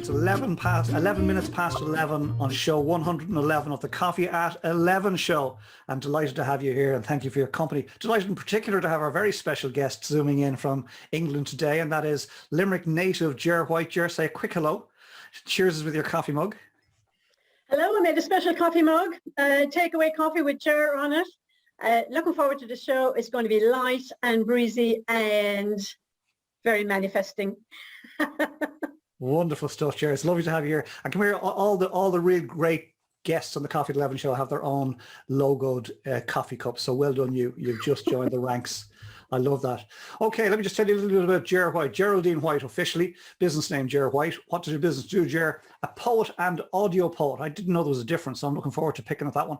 It's 11 minutes past 11 on show 111 of the Coffee at 11 show. I'm delighted to have you here and thank you for your company. Delighted in particular to have our very special guest zooming in from England today, and that is Limerick native Ger White. Ger, say a quick hello. Cheers with your coffee mug. Hello, I made a special coffee mug, takeaway coffee with Ger on it. Looking forward to the show. It's going to be light and breezy and very manifesting. Wonderful stuff, Ger. It's lovely to have you here. And come here, all the real great guests on the Coffee at 11 show have their own logoed coffee cups. So well done you. You've just joined the ranks. I love that. Okay, let me just tell you a little bit about Ger White. Geraldine White, officially, business name Ger White. What does your business do, Ger? A poet and audio poet. I didn't know there was a difference, so I'm looking forward to picking at that one.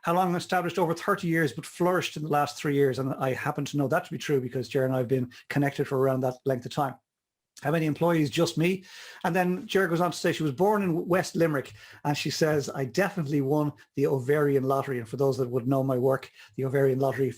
How long established? Over 30 years, but flourished in the last 3 years. And I happen to know that to be true because Ger and I have been connected for around that length of time. How many employees? Just me. And then Ger goes on to say she was born in West Limerick, and she says, I definitely won the ovarian lottery. And for those that would know my work, the ovarian lottery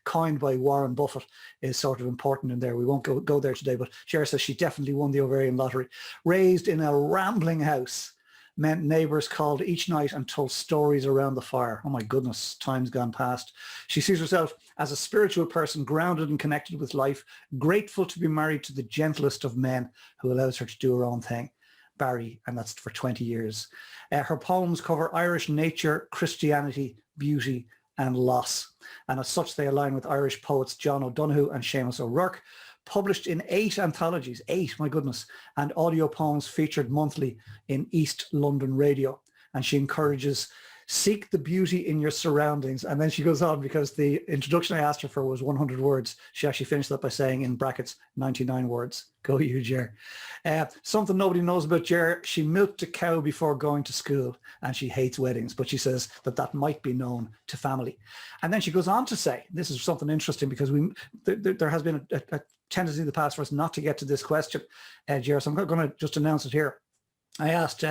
coined by Warren Buffett is sort of important in there. We won't go there today, but Ger says she definitely won the ovarian lottery. Raised in a rambling house, meant neighbours called each night and told stories around the fire. Oh my goodness, time's gone past. She sees herself as a spiritual person, grounded and connected with life, grateful to be married to the gentlest of men who allows her to do her own thing, Barry, and that's for 20 years. Her poems cover Irish nature, Christianity, beauty and loss. And as such, they align with Irish poets John O'Donoghue and Seamus O'Rourke, published in 8 anthologies, 8, my goodness, and audio poems featured monthly in East London radio. And she encourages, seek the beauty in your surroundings. And then she goes on, because the introduction I asked her for was 100 words. She actually finished that by saying, in brackets, 99 words. Go you, Ger. Something nobody knows about Ger: she milked a cow before going to school, and she hates weddings, but she says that that might be known to family. And then she goes on to say, this is something interesting, because there has been a tendency in the past for us not to get to this question, Ger, so I'm going to just announce it here. I asked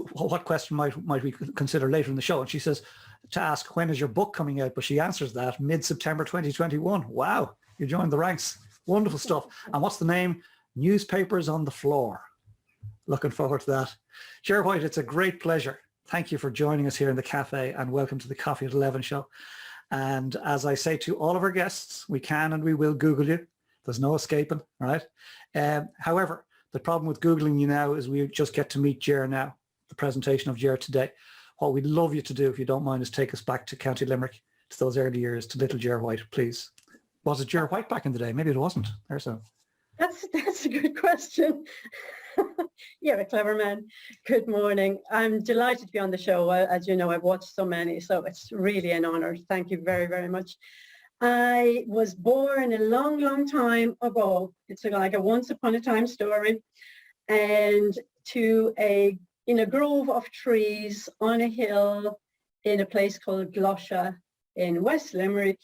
what question might we consider later in the show, and she says to ask, when is your book coming out? But she answers that mid-September 2021. Wow, you joined the ranks. Wonderful stuff. And what's the name? Newspapers on the Floor. Looking forward to that. Ger White, it's a great pleasure. Thank you for joining us here in the cafe, and welcome to the Coffee at 11 show. And as I say to all of our guests, we can and we will Google you. There's no escaping, all right? However, the problem with Googling you now is we just get to meet Ger now, the presentation of Ger today. What we'd love you to do, if you don't mind, is take us back to County Limerick, to those early years, to little Ger White, please. Was it Ger White back in the day? Maybe it wasn't. There's so. That's a good question. You're a clever man. Good morning. I'm delighted to be on the show. As you know, I've watched so many, so it's really an honor. Thank you very, very much. I was born a long, long time ago. It's like a once upon a time story, and in a grove of trees on a hill in a place called Glosha in West Limerick,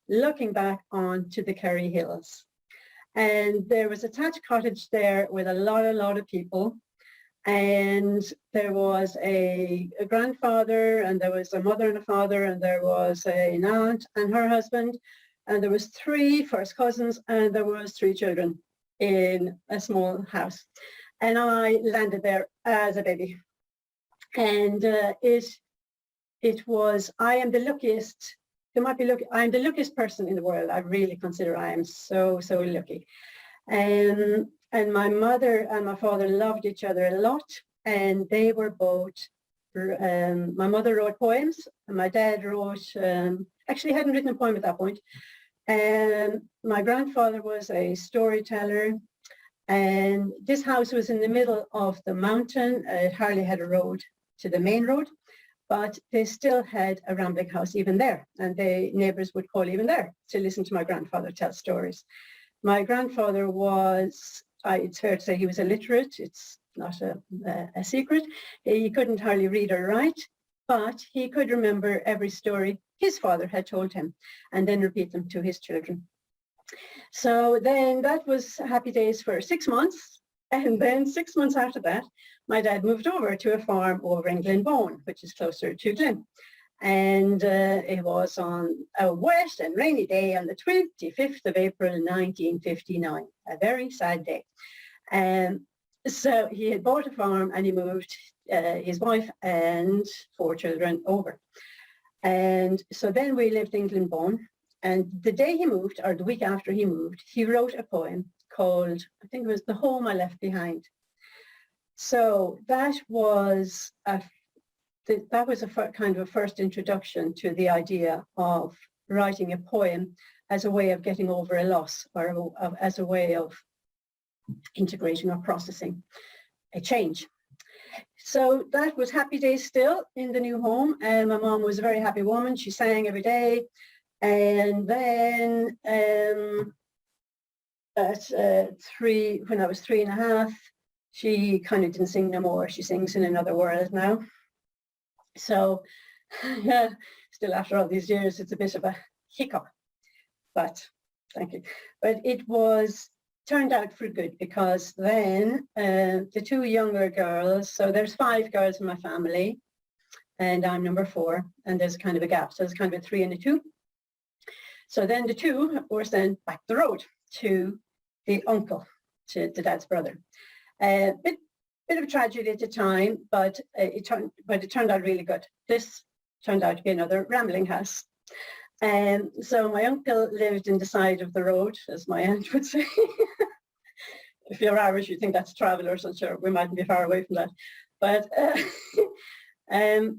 looking back onto the Kerry Hills. And there was a thatched cottage there with a lot of people. And there was a grandfather, and there was a mother and a father, and there was an aunt and her husband, and there was 3 first cousins, and there was 3 children in a small house. And I landed there as a baby. And it was, I am the luckiest, I'm the luckiest person in the world. I really consider I am so lucky. And my mother and my father loved each other a lot, and they were both, my mother wrote poems, and my dad wrote, actually hadn't written a poem at that point. And my grandfather was a storyteller, and this house was in the middle of the mountain. It hardly had a road to the main road, but they still had a rambling house even there, and the neighbours would call even there to listen to my grandfather tell stories. My grandfather was, it's fair to say, he was illiterate. It's not a secret. He couldn't hardly read or write, but he could remember every story his father had told him and then repeat them to his children. So then that was happy days for 6 months. And then 6 months after that, my dad moved over to a farm over in Glenbone, which is closer to Glen. And it was on a wet and rainy day on the 25th of April 1959, a very sad day. So he had bought a farm and he moved his wife and 4 children over. And so then we lived in Glenbone. And the day he moved, or the week after he moved, he wrote a poem called, I think it was The Home I Left Behind. So that was a kind of a first introduction to the idea of writing a poem as a way of getting over a loss, or as a way of integrating or processing a change. So that was happy days still in the new home, and my mom was a very happy woman. She sang every day. And then when I was 3.5, she kind of didn't sing no more. She sings in another world now. So yeah, still after all these years, it's a bit of a hiccup, but thank you. But it turned out for good, because then the 2 younger girls, so there's 5 girls in my family, and I'm number 4, and there's kind of a gap. So there's kind of a 3 and a 2. So then the 2 were sent back the road to the uncle, to the dad's brother. Bit of a tragedy at the time, but it turned out really good. This turned out to be another rambling house. So my uncle lived in the side of the road, as my aunt would say. If you're Irish, you think that's travel or something. Sure, we mightn't be far away from that. But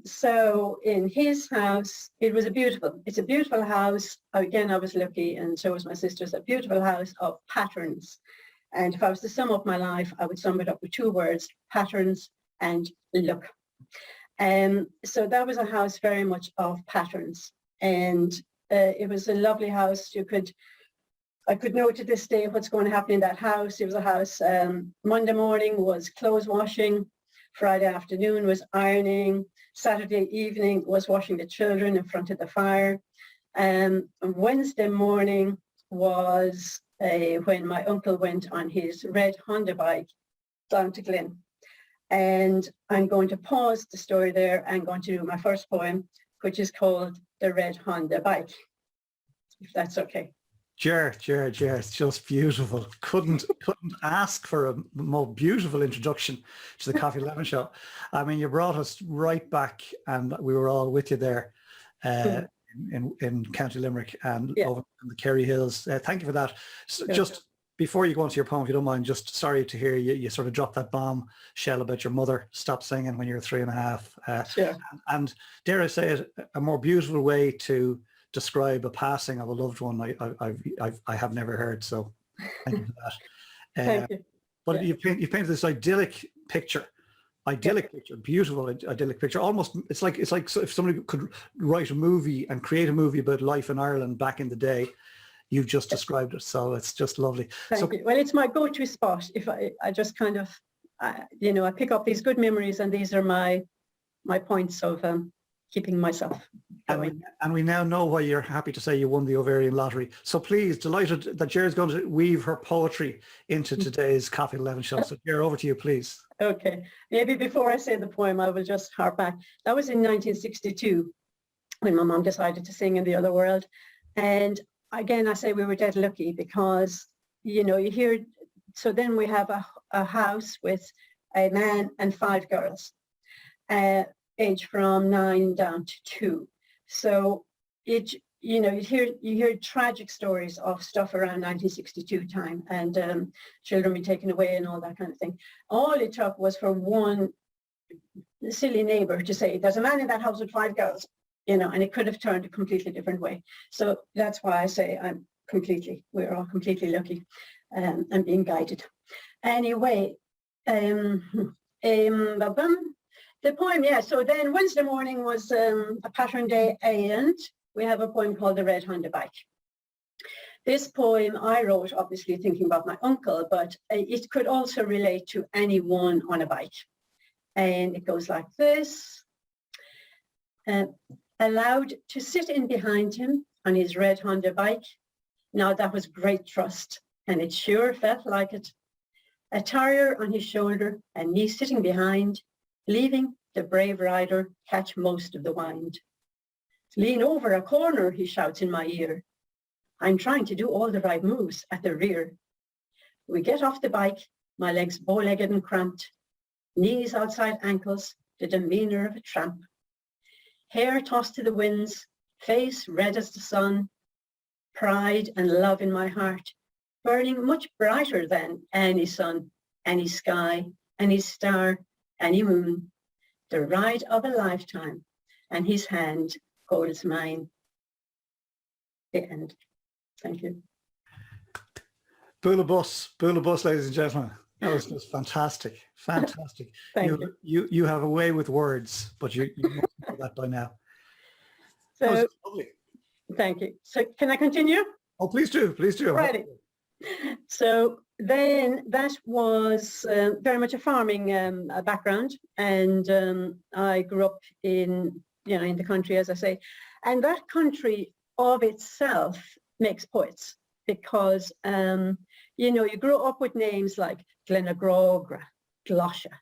so in his house, it's a beautiful house. Again, I was lucky, and so was my sister. It's a beautiful house of patterns. And if I was to sum up my life, I would sum it up with 2 words: patterns and luck. So that was a house very much of patterns. And it was a lovely house. I could know to this day what's going to happen in that house. It was a house, Monday morning was clothes washing, Friday afternoon was ironing, Saturday evening was washing the children in front of the fire. Wednesday morning was when my uncle went on his red Honda bike down to Glyn. And I'm going to pause the story there. I'm going to do my first poem, which is called The Red Honda Bike, if that's okay. Ger, it's just beautiful. Couldn't ask for a more beautiful introduction to the Coffee 11 show. I mean, you brought us right back, and we were all with you there in County Limerick and over in the Kerry Hills. Thank you for that. So just before you go on to your poem, if you don't mind, just sorry to hear you sort of dropped that bombshell about your mother stopped singing when you were 3.5. Sure. And dare I say it, a more beautiful way to describe a passing of a loved one I have never heard. So thank you for that. Thank you. But you've painted this idyllic picture, beautiful idyllic picture. Almost it's like if somebody could write a movie and create a movie about life in Ireland back in the day, you've just described it. So it's just lovely. Thank you. Well, it's my go-to spot. If I just kind of I pick up these good memories, and these are my points of keeping myself going. And we now know why you're happy to say you won the ovarian lottery. So please, delighted that Ger's going to weave her poetry into today's Coffee 11 show. So Ger, over to you, please. Okay. Maybe before I say the poem, I will just harp back. That was in 1962 when my mom decided to sing in the other world. And again, I say we were dead lucky, because, you hear, so then we have a house with a man and 5 girls. Age from 9 down to 2. So you hear tragic stories of stuff around 1962 time, and children be taken away and all that kind of thing. All it took was for one silly neighbour to say, there's a man in that house with 5 girls, and it could have turned a completely different way. So that's why I say we're all completely lucky and being guided. Anyway, the poem, so then Wednesday morning was a pattern day, and we have a poem called The Red Honda Bike. This poem I wrote, obviously thinking about my uncle, but it could also relate to anyone on a bike. And it goes like this. Allowed to sit in behind him on his red Honda bike. Now that was great trust, and it sure felt like it. A tire on his shoulder and me sitting behind, leaving the brave rider catch most of the wind. Lean over a corner, he shouts in my ear. I'm trying to do all the right moves at the rear. We get off the bike my legs bow-legged and cramped, knees outside ankles, the demeanour of a tramp. Hair tossed to the winds, face red as the sun, pride and love in my heart, burning much brighter than any sun, any sky, any star, any moon, the ride of a lifetime, and his hand holds mine. The end. Thank you. Bula bus, ladies and gentlemen. That was just fantastic, fantastic. Thank you. You have a way with words, but you must know that by now. That was So, lovely. thank you. So can I continue? Oh, please do, please do. Righty. So then that was very much a farming background, and I grew up in the country, as I say, and that country of itself makes poets, because you grow up with names like Glenagrogra, Glosha,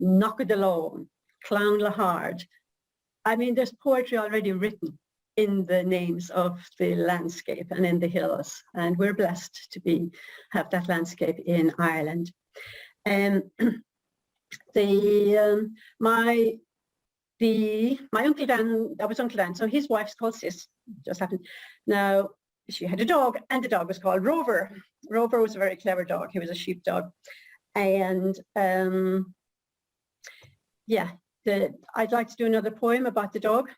Knockadalone, Clown Lahard. I mean, there's poetry already written in the names of the landscape and in the hills, and we're blessed to have that landscape in Ireland. And my Uncle Dan, that was Uncle Dan, so his wife's called Sis, just happened. Now, she had a dog, and the dog was called Rover. Rover was a very clever dog. He was a sheepdog. And I'd like to do another poem about the dog.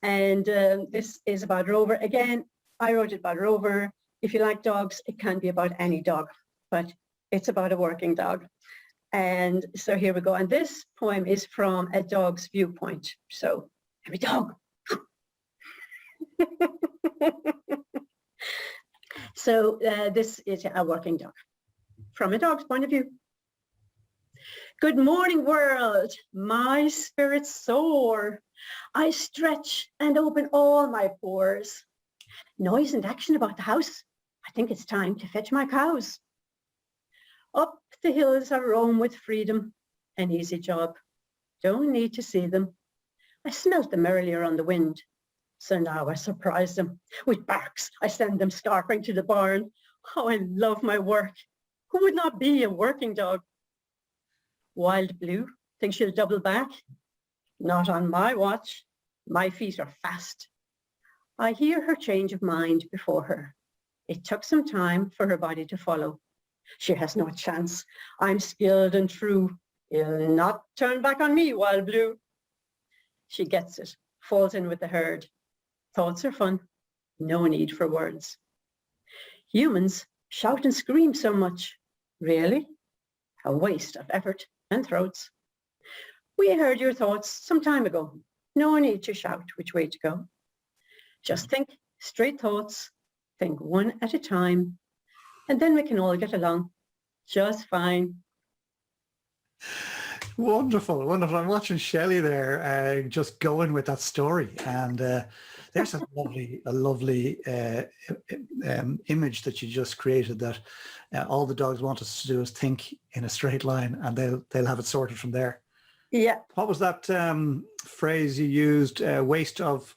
And this is about Rover. Again, I wrote it about Rover. If you like dogs, it can be about any dog, but it's about a working dog. And so here we go. And this poem is from a dog's viewpoint. So, every dog. So this is a working dog from a dog's point of view. Good morning, world. My spirit's sore. I stretch and open all my pores. Noise and action about the house. I think it's time to fetch my cows. Up the hills I roam with freedom. An easy job. Don't need to see them. I smelt them earlier on the wind. So now I surprise them. With barks, I send them scarping to the barn. Oh, I love my work. Who would not be a working dog? Wild Blue, think she'll double back? Not on my watch. My feet are fast. I hear her change of mind before her. It took some time for her body to follow. She has no chance. I'm skilled and true. You'll not turn back on me, Wild Blue. She gets it, falls in with the herd. Thoughts are fun. No need for words. Humans shout and scream so much. Really? A waste of effort and throats. We heard your thoughts some time ago. No need to shout which way to go. Just think straight thoughts. Think one at a time. And then we can all get along just fine. Wonderful, wonderful. I'm watching Shelley there, just going with that story, and there's a lovely image that you just created. That all the dogs want us to do is think in a straight line, and they'll have it sorted from there. Yeah. What was that phrase you used? Waste of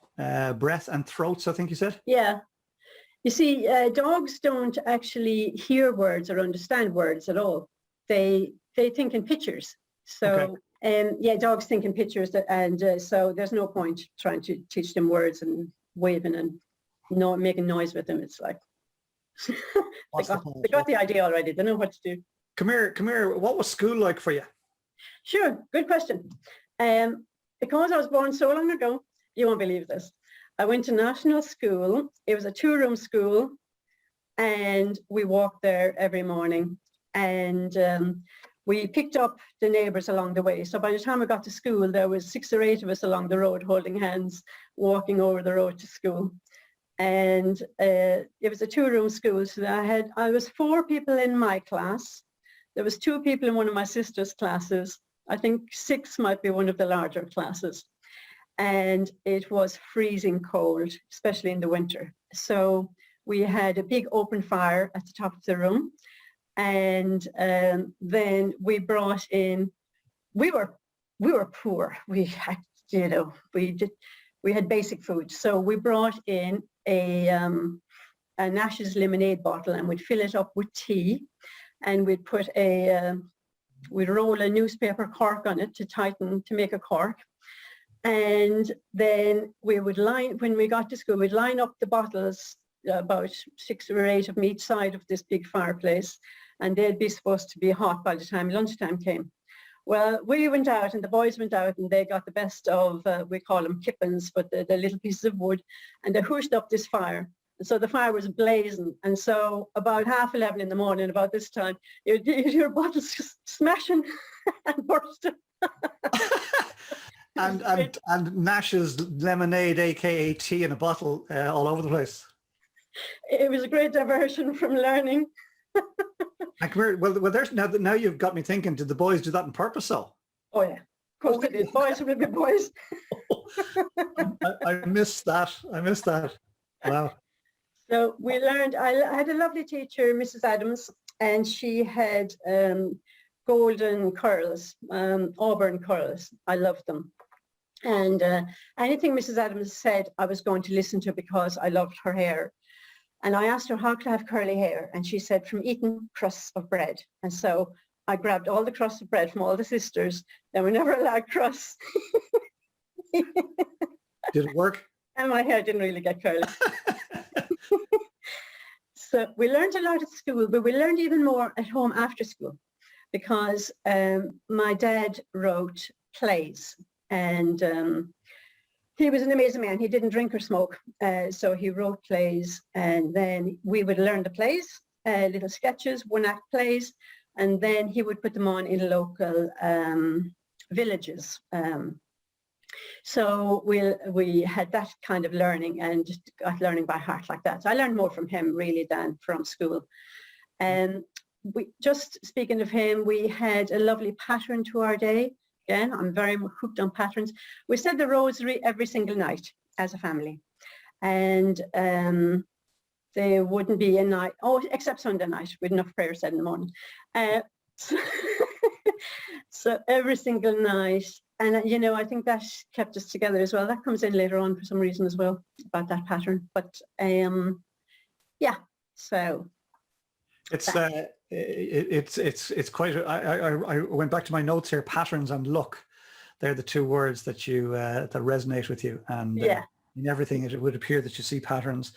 breath and throats, I think you said. Yeah. You see, dogs don't actually hear words or understand words at all. They think in pictures. So, okay. Dogs think in pictures, so there's no point trying to teach them words and waving and making noise with them. It's like they got the idea already. They know what to do. Come here. What was school like for you? Sure, good question. Because I was born so long ago, you won't believe this. I went to national school. It was a 2-room school, and we walked there every morning. And we picked up the neighbours along the way. So by the time we got to school, there was 6 or 8 of us along the road holding hands, walking over the road to school. And it was a 2-room school. So I was 4 people in my class. There was 2 people in one of my sister's classes. I think 6 might be one of the larger classes. And it was freezing cold, especially in the winter. So we had a big open fire at the top of the room. And then we brought in, we were poor. We had, we had basic food. So we brought in a Nash's lemonade bottle, and we'd fill it up with tea. and we'd put we'd roll a newspaper cork on it to tighten, to make a cork. And then we would when we got to school, we'd line up the bottles, about 6 or 8 of them each side of this big fireplace, and they'd be supposed to be hot by the time lunchtime came. Well, we went out and the boys went out and they got the best of, we call them kippens, but the little pieces of wood, and they hushed up this fire. And so the fire was blazing. And so about 11:30 in the morning, about this time, you'd hear bottles just smashing and bursting. and Nash's lemonade, aka tea in a bottle, all over the place. It was a great diversion from learning. Well, there's now you've got me thinking. Did the boys do that on purpose? So. Oh yeah, of course they did. Boys will be boys. I missed that. Wow. So we learned. I had a lovely teacher, Mrs. Adams, and she had golden curls, auburn curls. I loved them. And anything Mrs. Adams said, I was going to listen to because I loved her hair. And I asked her, how could I have curly hair? And she said, from eating crusts of bread. And so I grabbed all the crusts of bread from all the sisters. They were never allowed crusts. Did it work? And my hair didn't really get curly. So we learned a lot at school, but we learned even more at home after school, because my dad wrote plays, and he was an amazing man. He didn't drink or smoke, so he wrote plays, and then we would learn the plays, little sketches, one-act plays, and then he would put them on in local villages. So we had that kind of learning and just got learning by heart like that. So I learned more from him really than from school. And just speaking of him, we had a lovely pattern to our day. Again, I'm very hooked on patterns. We said the rosary every single night as a family. And there wouldn't be a night, except Sunday night, with enough prayer said in the morning. So every single night. And, you know, I think that kept us together as well. That comes in later on for some reason as well, about that pattern. But, yeah, so. It's quite, I went back to my notes here, patterns and luck. They're the two words that you, that resonate with you. And yeah. In everything, it would appear that you see patterns.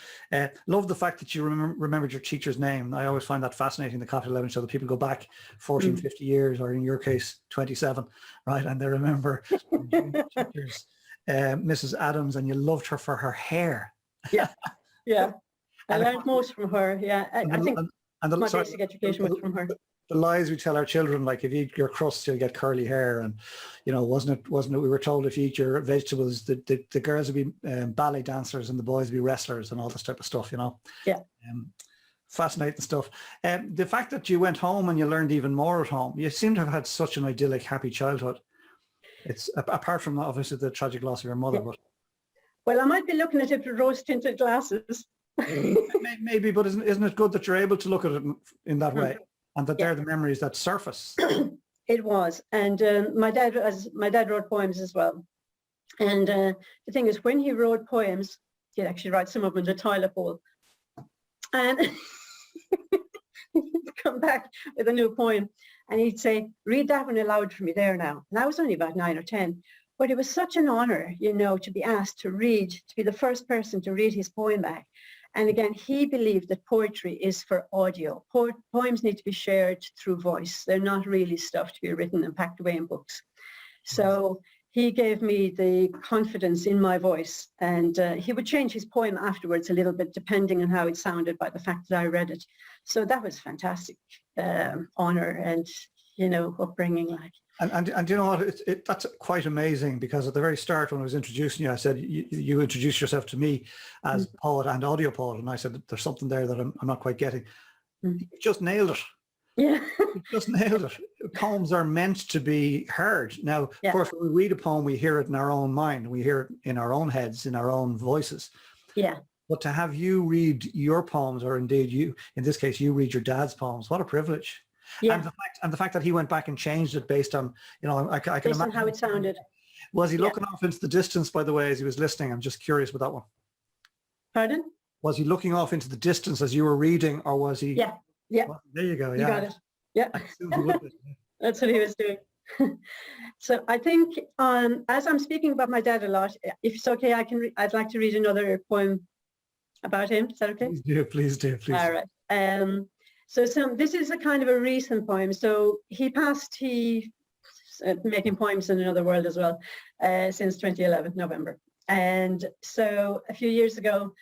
Love the fact that you remembered your teacher's name. I always find that fascinating, the Coffee 11 show, that people go back 14, 50 years, or in your case, 27, right? And they remember teachers, Mrs. Adams, and you loved her for her hair. Yeah, yeah. I learned most from her, yeah. I think my basic education was from her. The lies we tell our children, like if you eat your crust, you'll get curly hair, and you know, wasn't it? We were told if you eat your vegetables, the girls would be ballet dancers and the boys would be wrestlers and all this type of stuff. You know. Yeah. Fascinating stuff. The fact that you went home and you learned even more at home, you seem to have had such an idyllic, happy childhood. It's apart from obviously the tragic loss of your mother, but. Well, I might be looking at it with rose-tinted glasses. Maybe, but isn't it good that you're able to look at it in that way? And that they're the memories that surface. It was, and my dad wrote poems as well. And the thing is, when he wrote poems, he'd actually write some of them in the toilet bowl, and he'd come back with a new poem, and he'd say, "Read that one aloud for me there now." And I was only about 9 or 10, but it was such an honor, you know, to be asked to read, to be the first person to read his poem back. And again, he believed that poetry is for audio. Poems need to be shared through voice. They're not really stuff to be written and packed away in books. So he gave me the confidence in my voice, and he would change his poem afterwards a little bit, depending on how it sounded by the fact that I read it. So that was fantastic honor and, you know, upbringing like. And you know what, that's quite amazing, because at the very start when I was introducing you, I said, you introduced yourself to me as poet and audio poet, and I said, there's something there that I'm not quite getting. You just nailed it. Yeah. You just nailed it. Poems are meant to be heard. Now, of course, when we read a poem, we hear it in our own mind. We hear it in our own heads, in our own voices. Yeah. But to have you read your poems, or indeed you, in this case, you read your dad's poems, what a privilege. Yeah. And the fact that he went back and changed it based on, you know, I can based imagine on how it sounded. Was he looking off into the distance, by the way, as he was listening? I'm just curious with that one. Pardon? Was he looking off into the distance as you were reading, or was he? Yeah. Yeah. Well, there you go. You got it. Yeah, I assume he would be. that's what he was doing. So I think as I'm speaking about my dad a lot, if it's okay, I'd like to read another poem about him. Is that okay? Please do, please do, please. All right. So this is a kind of a recent poem. So he passed, making poems in another world as well, since 2011, November. And so a few years ago,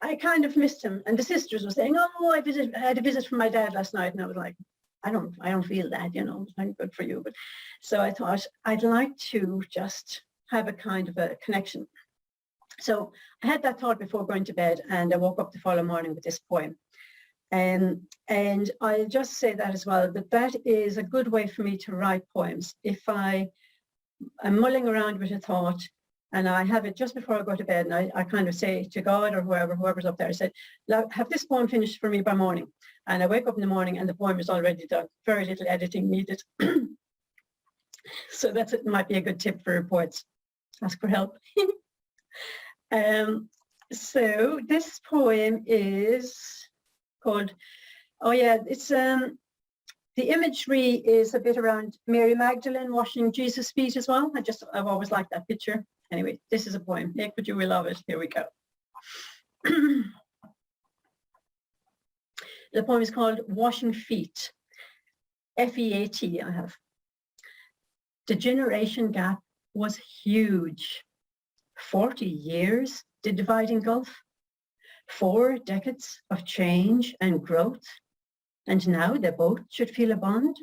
I kind of missed him. And the sisters were saying, oh, I had a visit from my dad last night. And I was like, I don't feel that, it's not good for you. But so I thought I'd like to just have a kind of a connection. So I had that thought before going to bed, and I woke up the following morning with this poem. And I'll just say that as well, that is a good way for me to write poems. If I'm mulling around with a thought and I have it just before I go to bed, and I kind of say to God or whoever's up there, I said, have this poem finished for me by morning. And I wake up in the morning and the poem is already done. Very little editing needed. So it might be a good tip for poets. Ask for help. So this poem is called, it's the imagery is a bit around Mary Magdalene washing Jesus' feet as well. I've always liked that picture. Anyway, this is a poem. Make what you will of it. Here we go. The poem is called Washing Feet. F-E-A-T I have. The generation gap was huge. 40 years, the dividing gulf. 4 decades of change and growth. And now they both should feel a bond.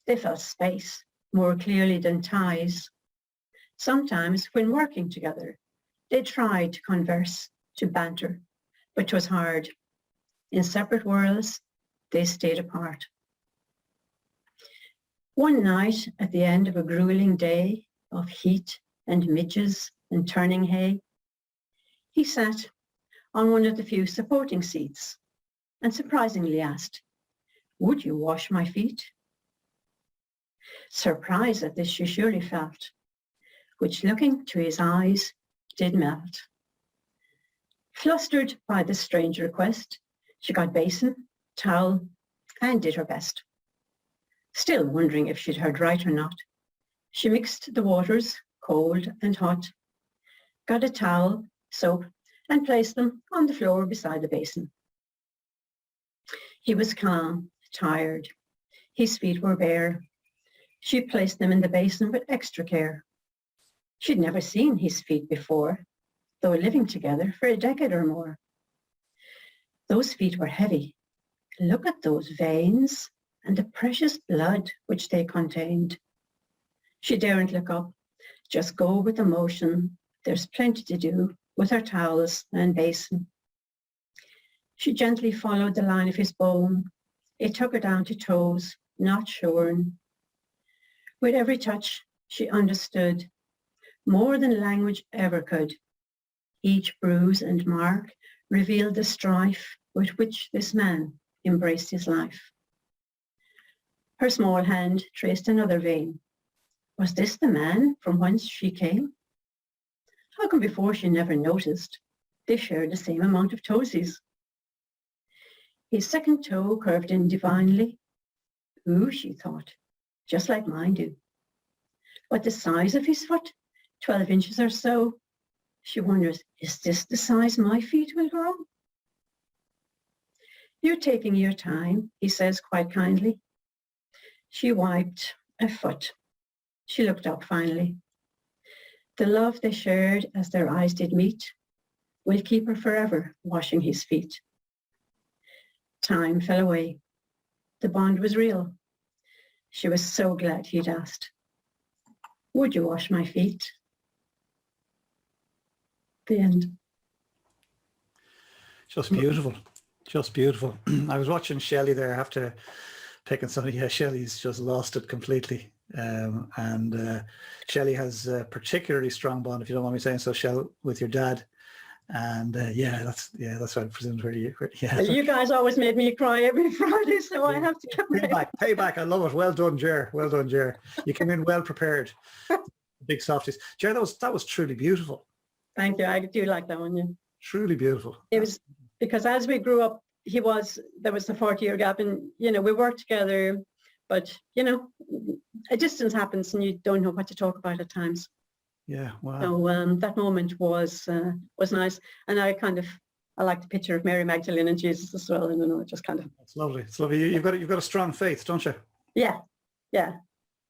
They felt space more clearly than ties. Sometimes when working together, they tried to converse, to banter, but 'twas hard. In separate worlds, they stayed apart. One night at the end of a grueling day of heat and midges and turning hay, he sat on one of the few supporting seats and surprisingly asked, would you wash my feet? Surprise at this she surely felt, which looking to his eyes did melt. Flustered by this strange request, she got basin, towel, and did her best. Still wondering if she'd heard right or not, she mixed the waters, cold and hot, got a towel, soap, and placed them on the floor beside the basin. He was calm, tired. His feet were bare. She placed them in the basin with extra care. She'd never seen his feet before, though living together for a decade or more. Those feet were heavy. Look at those veins and the precious blood which they contained. She daren't look up, just go with the motion. There's plenty to do with her towels and basin. She gently followed the line of his bone. It took her down to toes, not shorn. With every touch, she understood, more than language ever could. Each bruise and mark revealed the strife with which this man embraced his life. Her small hand traced another vein. Was this the man from whence she came? How come before she never noticed? They shared the same amount of toesies. His second toe curved in divinely. Ooh, she thought, just like mine do. But the size of his foot, 12 inches or so, she wonders, is this the size my feet will grow? You're taking your time, he says quite kindly. She wiped a foot. She looked up finally. The love they shared as their eyes did meet will keep her forever washing his feet. Time fell away. The bond was real. She was so glad he'd asked, would you wash my feet? The end. Just beautiful. Just beautiful. I was watching Shelley there. I have to pick on somebody. Yeah, Shelley's just lost it completely. Shelley has a particularly strong bond, if you don't mind me saying so, Shell, with your dad. And that's what I presumed. You guys always made me cry every Friday, so I have to get payback. I love it. Well done, Ger. Well done, Ger. You came in well prepared. Big softies. Ger, that was truly beautiful. Thank you. I do like that one. Yeah. Truly beautiful. It was because as we grew up, there was the 40-year gap, and, you know, we worked together, but, you know, a distance happens and you don't know what to talk about at times. Yeah, wow. So that moment was nice. And I like the picture of Mary Magdalene and Jesus as well. And, you know, it just kind of. It's lovely. It's lovely. You've got a strong faith, don't you? Yeah, yeah,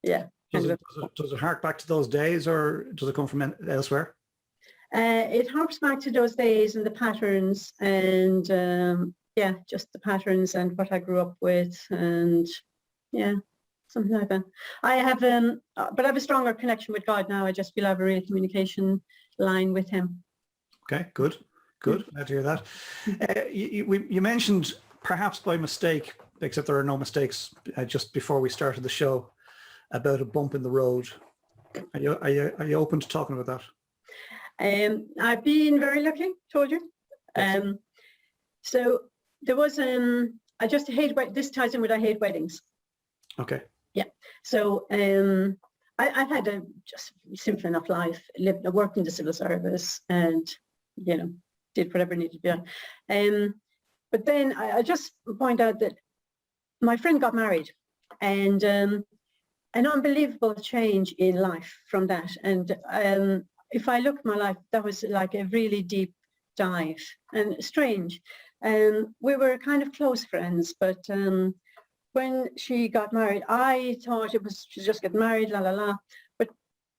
yeah. Does it hark back to those days, or does it come from elsewhere? It harks back to those days and the patterns, and yeah, just the patterns and what I grew up with, and yeah, something like that. I have, but I have a stronger connection with God now. I just feel I have a real communication line with Him. Okay, good. Glad to hear that. You mentioned, perhaps by mistake, except there are no mistakes, just before we started the show, about a bump in the road. Are you open to talking about that? I've been very lucky, told you. So there was, I just hate, this ties in with I hate weddings. Okay. Yeah. So I've had a just simple enough life, worked in the civil service, and, you know, did whatever needed to be done. But then I just point out that my friend got married, and an unbelievable change in life from that. And if I look at my life, that was like a really deep dive and strange. We were kind of close friends, but when she got married, I thought it was, she's just getting married, la la la. But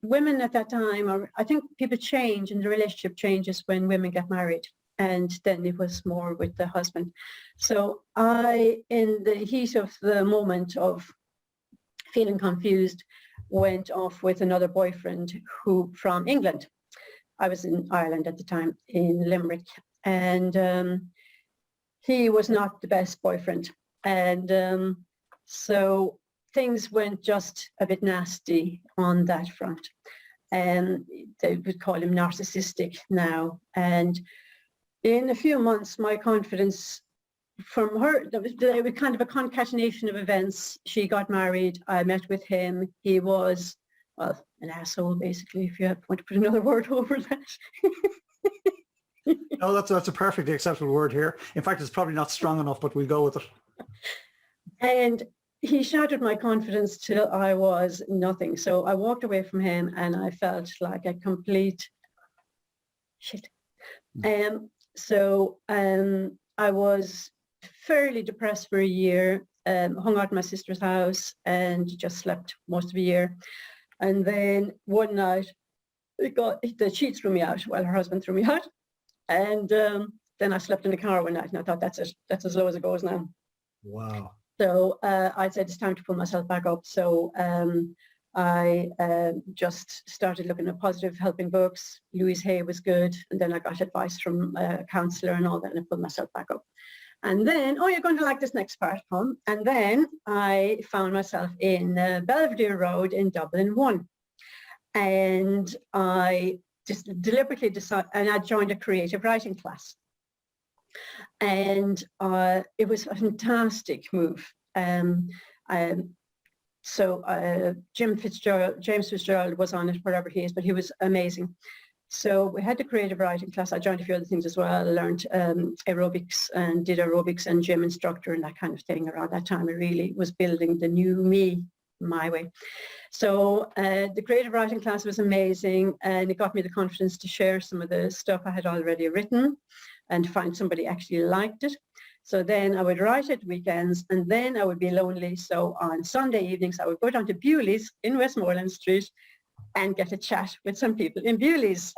women at that time, I think people change and the relationship changes when women get married. And then it was more with the husband. So I, in the heat of the moment of feeling confused, went off with another boyfriend from England. I was in Ireland at the time, in Limerick, and he was not the best boyfriend. And so things went just a bit nasty on that front. And they would call him narcissistic now. And in a few months, my confidence from her, it was kind of a concatenation of events. She got married. I met with him. He was, well, an asshole, basically, if you want to put another word over that. No, that's a perfectly acceptable word here. In fact, it's probably not strong enough, but we'll go with it. And he shattered my confidence till I was nothing. So I walked away from him and I felt like a complete shit. So I was fairly depressed for a year, hung out in my sister's house and just slept most of the year. And then one night, she threw me out, well, her husband threw me out. And then I slept in the car one night and I thought, that's it. That's as low as it goes now. Wow. So I said, it's time to pull myself back up. So I just started looking at positive helping books. Louise Hay was good. And then I got advice from a counsellor and all that, and I pulled myself back up. And then, oh, you're going to like this next part, Tom. And then I found myself in Belvedere Road in Dublin 1. And I just deliberately decided, and I joined a creative writing class. And it was a fantastic move. So James Fitzgerald was on it, wherever he is, but he was amazing. So we had the creative writing class. I joined a few other things as well. I learned aerobics and did aerobics and gym instructor and that kind of thing. Around that time, I really was building the new me, my way. So the creative writing class was amazing, and it got me the confidence to share some of the stuff I had already written and find somebody actually liked it. So then I would write at weekends, and then I would be lonely. So on Sunday evenings, I would go down to Bewley's in Westmoreland Street and get a chat with some people in Bewley's.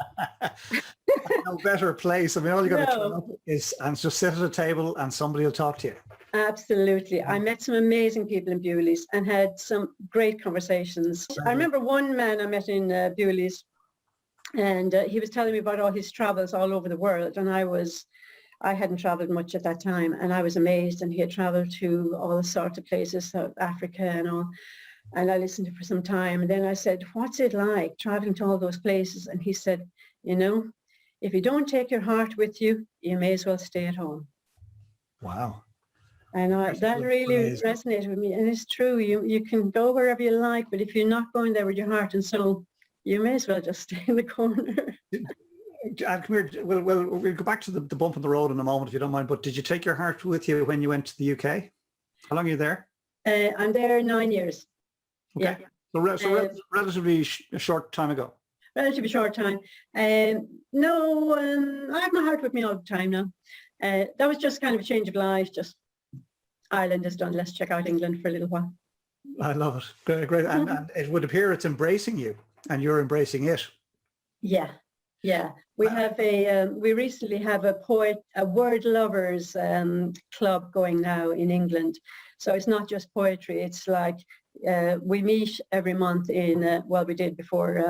No better place. I mean, all you got to turn up is and just sit at a table and somebody will talk to you. Absolutely. I met some amazing people in Bewley's and had some great conversations. I remember one man I met in Bewley's, and he was telling me about all his travels all over the world, and I hadn't traveled much at that time, and I was amazed, and he had traveled to all sorts of places, South Africa and all, and I listened to him for some time, and then I said, what's it like traveling to all those places? And he said, you know, if you don't take your heart with you, you may as well stay at home. Wow. And that really resonated with me, and it's true, you can go wherever you like, but if you're not going there with your heart and soul, you may as well just stay in the corner. And come here, we'll go back to the bump in the road in a moment if you don't mind, but did you take your heart with you when you went to the UK? How long are you there? I'm there 9 years. Okay. Yeah. So relatively short time ago. Relatively short time. No, I have my heart with me all the time now. That was just kind of a change of life. Just Ireland is done. Let's check out England for a little while. I love it. Great, great. And it would appear it's embracing you, and you're embracing it. Yeah, yeah. We have we recently have a word lovers club going now in England. So it's not just poetry. It's like we meet every month in, well, we did before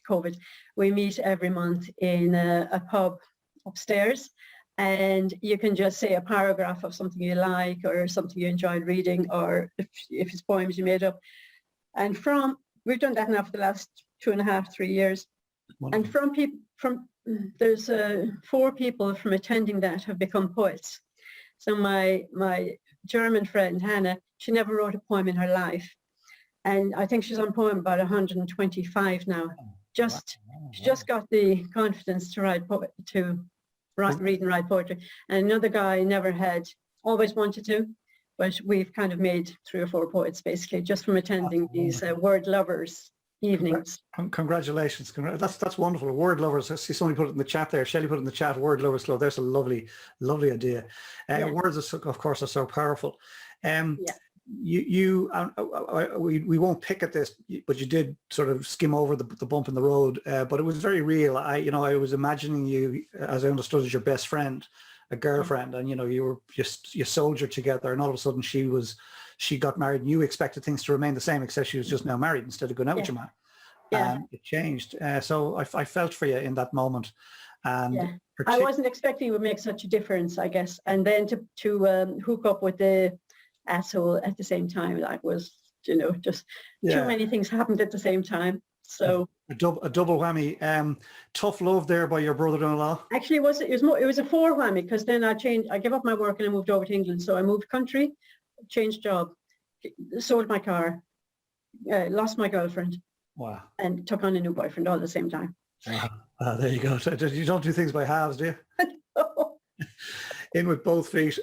COVID. We meet every month in a pub upstairs, and you can just say a paragraph of something you like or something you enjoyed reading, or if it's poems you made up. And we've done that now for the last 2.5, 3 years. Wonderful. And there's 4 people from attending that have become poets. So my German friend Hannah, she never wrote a poem in her life, and I think she's on poem about 125 now. She just got the confidence to read and write poetry. And another guy never had, always wanted to, but we've kind of made 3 or 4 poets basically just from attending these word lovers evenings. Congratulations. That's wonderful. Word lovers. I see somebody put it in the chat there. Shelley put it in the chat, word lovers club. There's a lovely, lovely idea. Words, of course, are so powerful. We won't pick at this, but you did sort of skim over the bump in the road, but it was very real. I was imagining you, as I understood, as your best friend, a girlfriend, and you soldiered together, and all of a sudden she got married, and you expected things to remain the same, except she was just now married instead of going out with your man. Yeah. It changed. So I felt for you in that moment. And I wasn't expecting it would make such a difference, I guess. And then to hook up with the asshole at the same time, that was, just too many things happened at the same time. So a double whammy. Tough love there by your brother-in-law. Actually, it was a 4 whammy, because then I gave up my work and I moved over to England. So I moved country, changed job, sold my car, lost my girlfriend. Wow. And took on a new boyfriend all at the same time. There you go. You don't do things by halves, do you? No. In with both feet.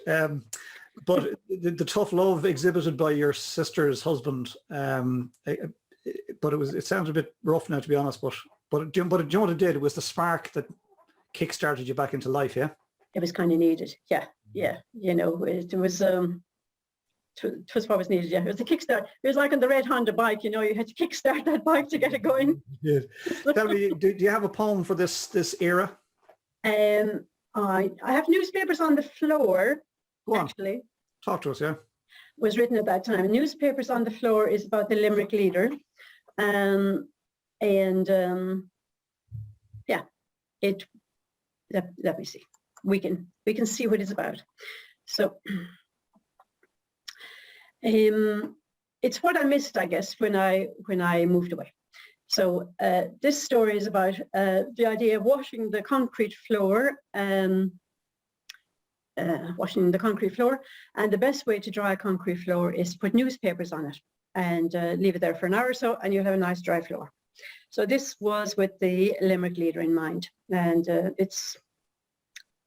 But the tough love exhibited by your sister's husband, but it sounds a bit rough now, to be honest. But do you know what it did? It was the spark that kick-started you back into life, yeah? It was kind of needed, yeah. It was what was needed, yeah. It was a kickstart. It was like on the red Honda bike, you had to kickstart that bike to get it going. Yeah. Tell me, do you have a poem for this era? I have newspapers on the floor. Go on. Actually. Talk to us, yeah. Was written at that time. Newspapers on the floor is about the Limerick leader. Let me see. We can see what it's about. So it's what I missed, I guess, when I moved away. So this story is about the idea of washing the concrete floor, and the best way to dry a concrete floor is to put newspapers on it and leave it there for an hour or so, and you'll have a nice dry floor. So this was with the Limerick leader in mind, and it's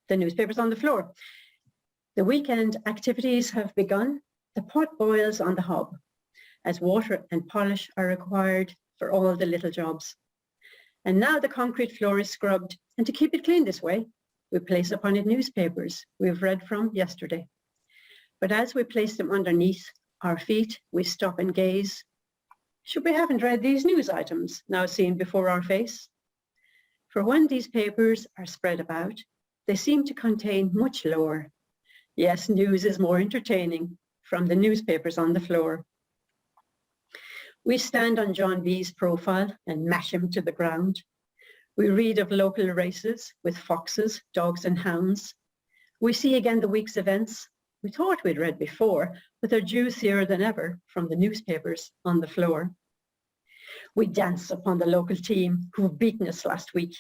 the newspapers on the floor. The weekend activities have begun. The pot boils on the hob, as water and polish are required for all the little jobs. And now the concrete floor is scrubbed, and to keep it clean this way, we place upon it newspapers we've read from yesterday. But as we place them underneath our feet, we stop and gaze. Should we haven't read these news items now seen before our face? For when these papers are spread about, they seem to contain much lore. Yes, news is more entertaining from the newspapers on the floor. We stand on John B's profile and mash him to the ground. We read of local races with foxes, dogs and hounds. We see again the week's events we thought we'd read before, but they're juicier than ever from the newspapers on the floor. We dance upon the local team who've beaten us last week.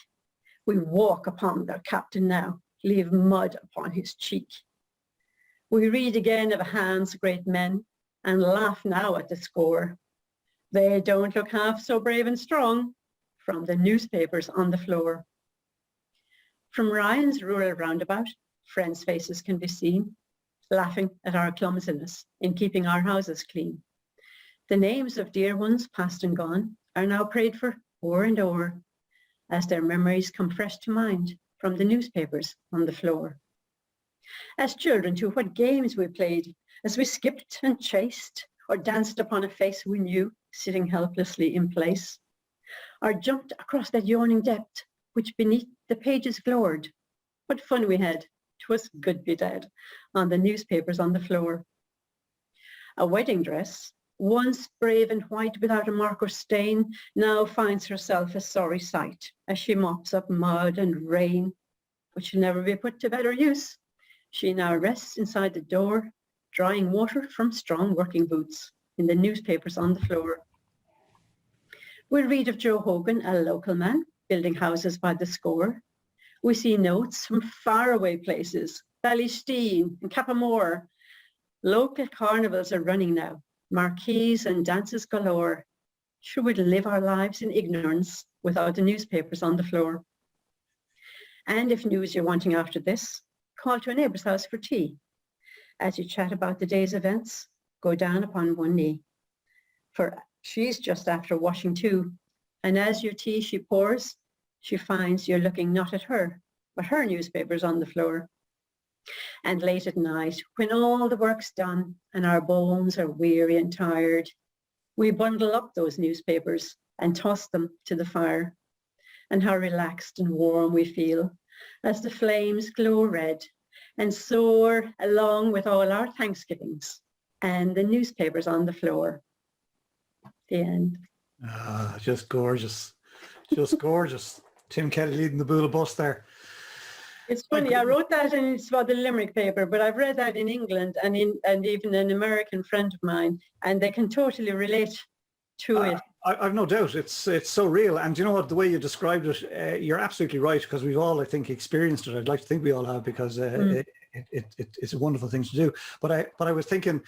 We walk upon their captain now, leave mud upon his cheek. We read again of Hans' great men and laugh now at the score. They don't look half so brave and strong from the newspapers on the floor. From Ryan's rural roundabout, friends' faces can be seen, laughing at our clumsiness in keeping our houses clean. The names of dear ones past and gone are now prayed for o'er and o'er, as their memories come fresh to mind from the newspapers on the floor. As children too, what games we played as we skipped and chased or danced upon a face we knew sitting helplessly in place, or jumped across that yawning depth which beneath the pages glowered. What fun we had, 'twas good be dead, on the newspapers on the floor. A wedding dress, once brave and white without a mark or stain, now finds herself a sorry sight as she mops up mud and rain, but she'll never be put to better use. She now rests inside the door, drying water from strong working boots in the newspapers on the floor. We read of Joe Hogan, a local man, building houses by the score. We see notes from faraway places, Ballysteen and Cappamore. Local carnivals are running now, marquees and dances galore. Sure, we'd live our lives in ignorance without the newspapers on the floor. And if news you're wanting after this, call to a neighbour's house for tea. As you chat about the day's events, go down upon one knee. For she's just after washing too, and as your tea she pours, she finds you're looking not at her, but her newspapers on the floor. And late at night, when all the work's done and our bones are weary and tired, we bundle up those newspapers and toss them to the fire. And how relaxed and warm we feel as the flames glow red and soar along with all our Thanksgivings and the newspapers on the floor. The end. Ah, just gorgeous. Just gorgeous. Tim Kelly leading the Bula bus there. It's funny, I wrote that in it's about the Limerick paper, but I've read that in England and even an American friend of mine, and they can totally relate to it. I've no doubt it's so real, and you know what, the way you described it, you're absolutely right, because we've all, I think, experienced it. I'd like to think we all have, because it's a wonderful thing to do. But I was thinking,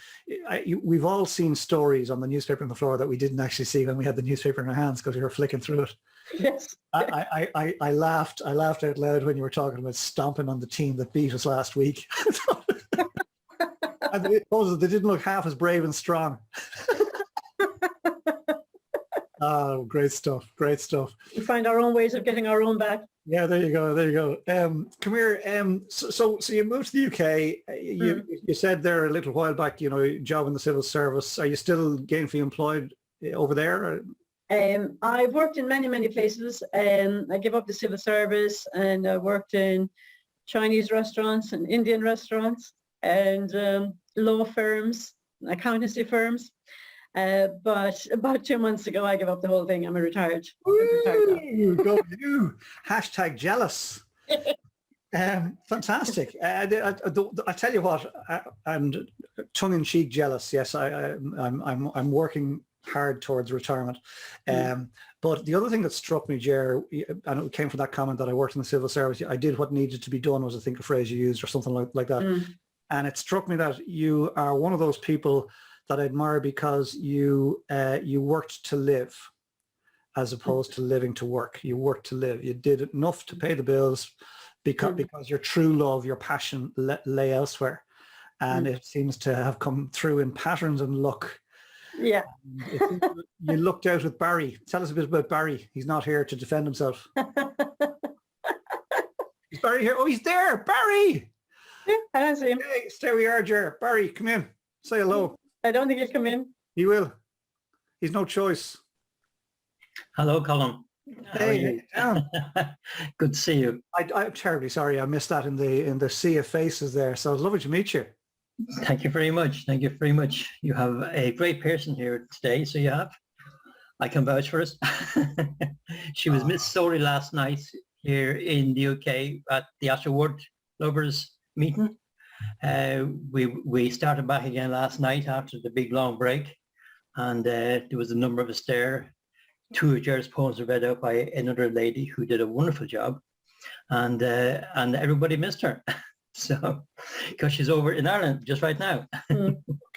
we've all seen stories on the newspaper on the floor that we didn't actually see when we had the newspaper in our hands because we were flicking through it. Yes. I laughed out loud when you were talking about stomping on the team that beat us last week. And they didn't look half as brave and strong. Oh, great stuff. Great stuff. We find our own ways of getting our own back. Yeah, there you go. There you go. Come here. So you moved to the UK. You said there a little while back, you know, job in the civil service. Are you still gainfully employed over there? I've worked in many places. I gave up the civil service and I worked in Chinese restaurants and Indian restaurants and law firms, accountancy firms. But about 2 months ago, I gave up the whole thing. I'm retired. Ooh, go you. Hashtag jealous. Fantastic. I tell you what, and tongue-in-cheek jealous. Yes, I'm working hard towards retirement. But the other thing that struck me, Ger, and it came from that comment that I worked in the civil service, I did what needed to be done, was I think a phrase you used or something like that. And it struck me that you are one of those people that I admire because you worked to live as opposed to living to work. You worked to live. You did enough to pay the bills because your true love, your passion lay elsewhere. And it seems to have come through in patterns and luck. Yeah. You looked out with Barry. Tell us a bit about Barry. He's not here to defend himself. Is Barry here? Oh, he's there. Barry! Yeah, I see him. Hey, stay where you are, Ger. Barry, come in. Say hello. I don't think he'll come in. He will. He's no choice. Hello, Colin. Hey, good to see you. I'm terribly sorry I missed that in the sea of faces there. So it's lovely to meet you. Thank you very much. Thank you very much. You have a great person here today, so you have. I can vouch for it. She was Miss Story last night here in the UK at the Asherwood Lovers meeting. We started back again last night after the big long break, and there was a number of us there. 2 of Gers' poems were read out by another lady who did a wonderful job, and everybody missed her. So, because she's over in Ireland just right now.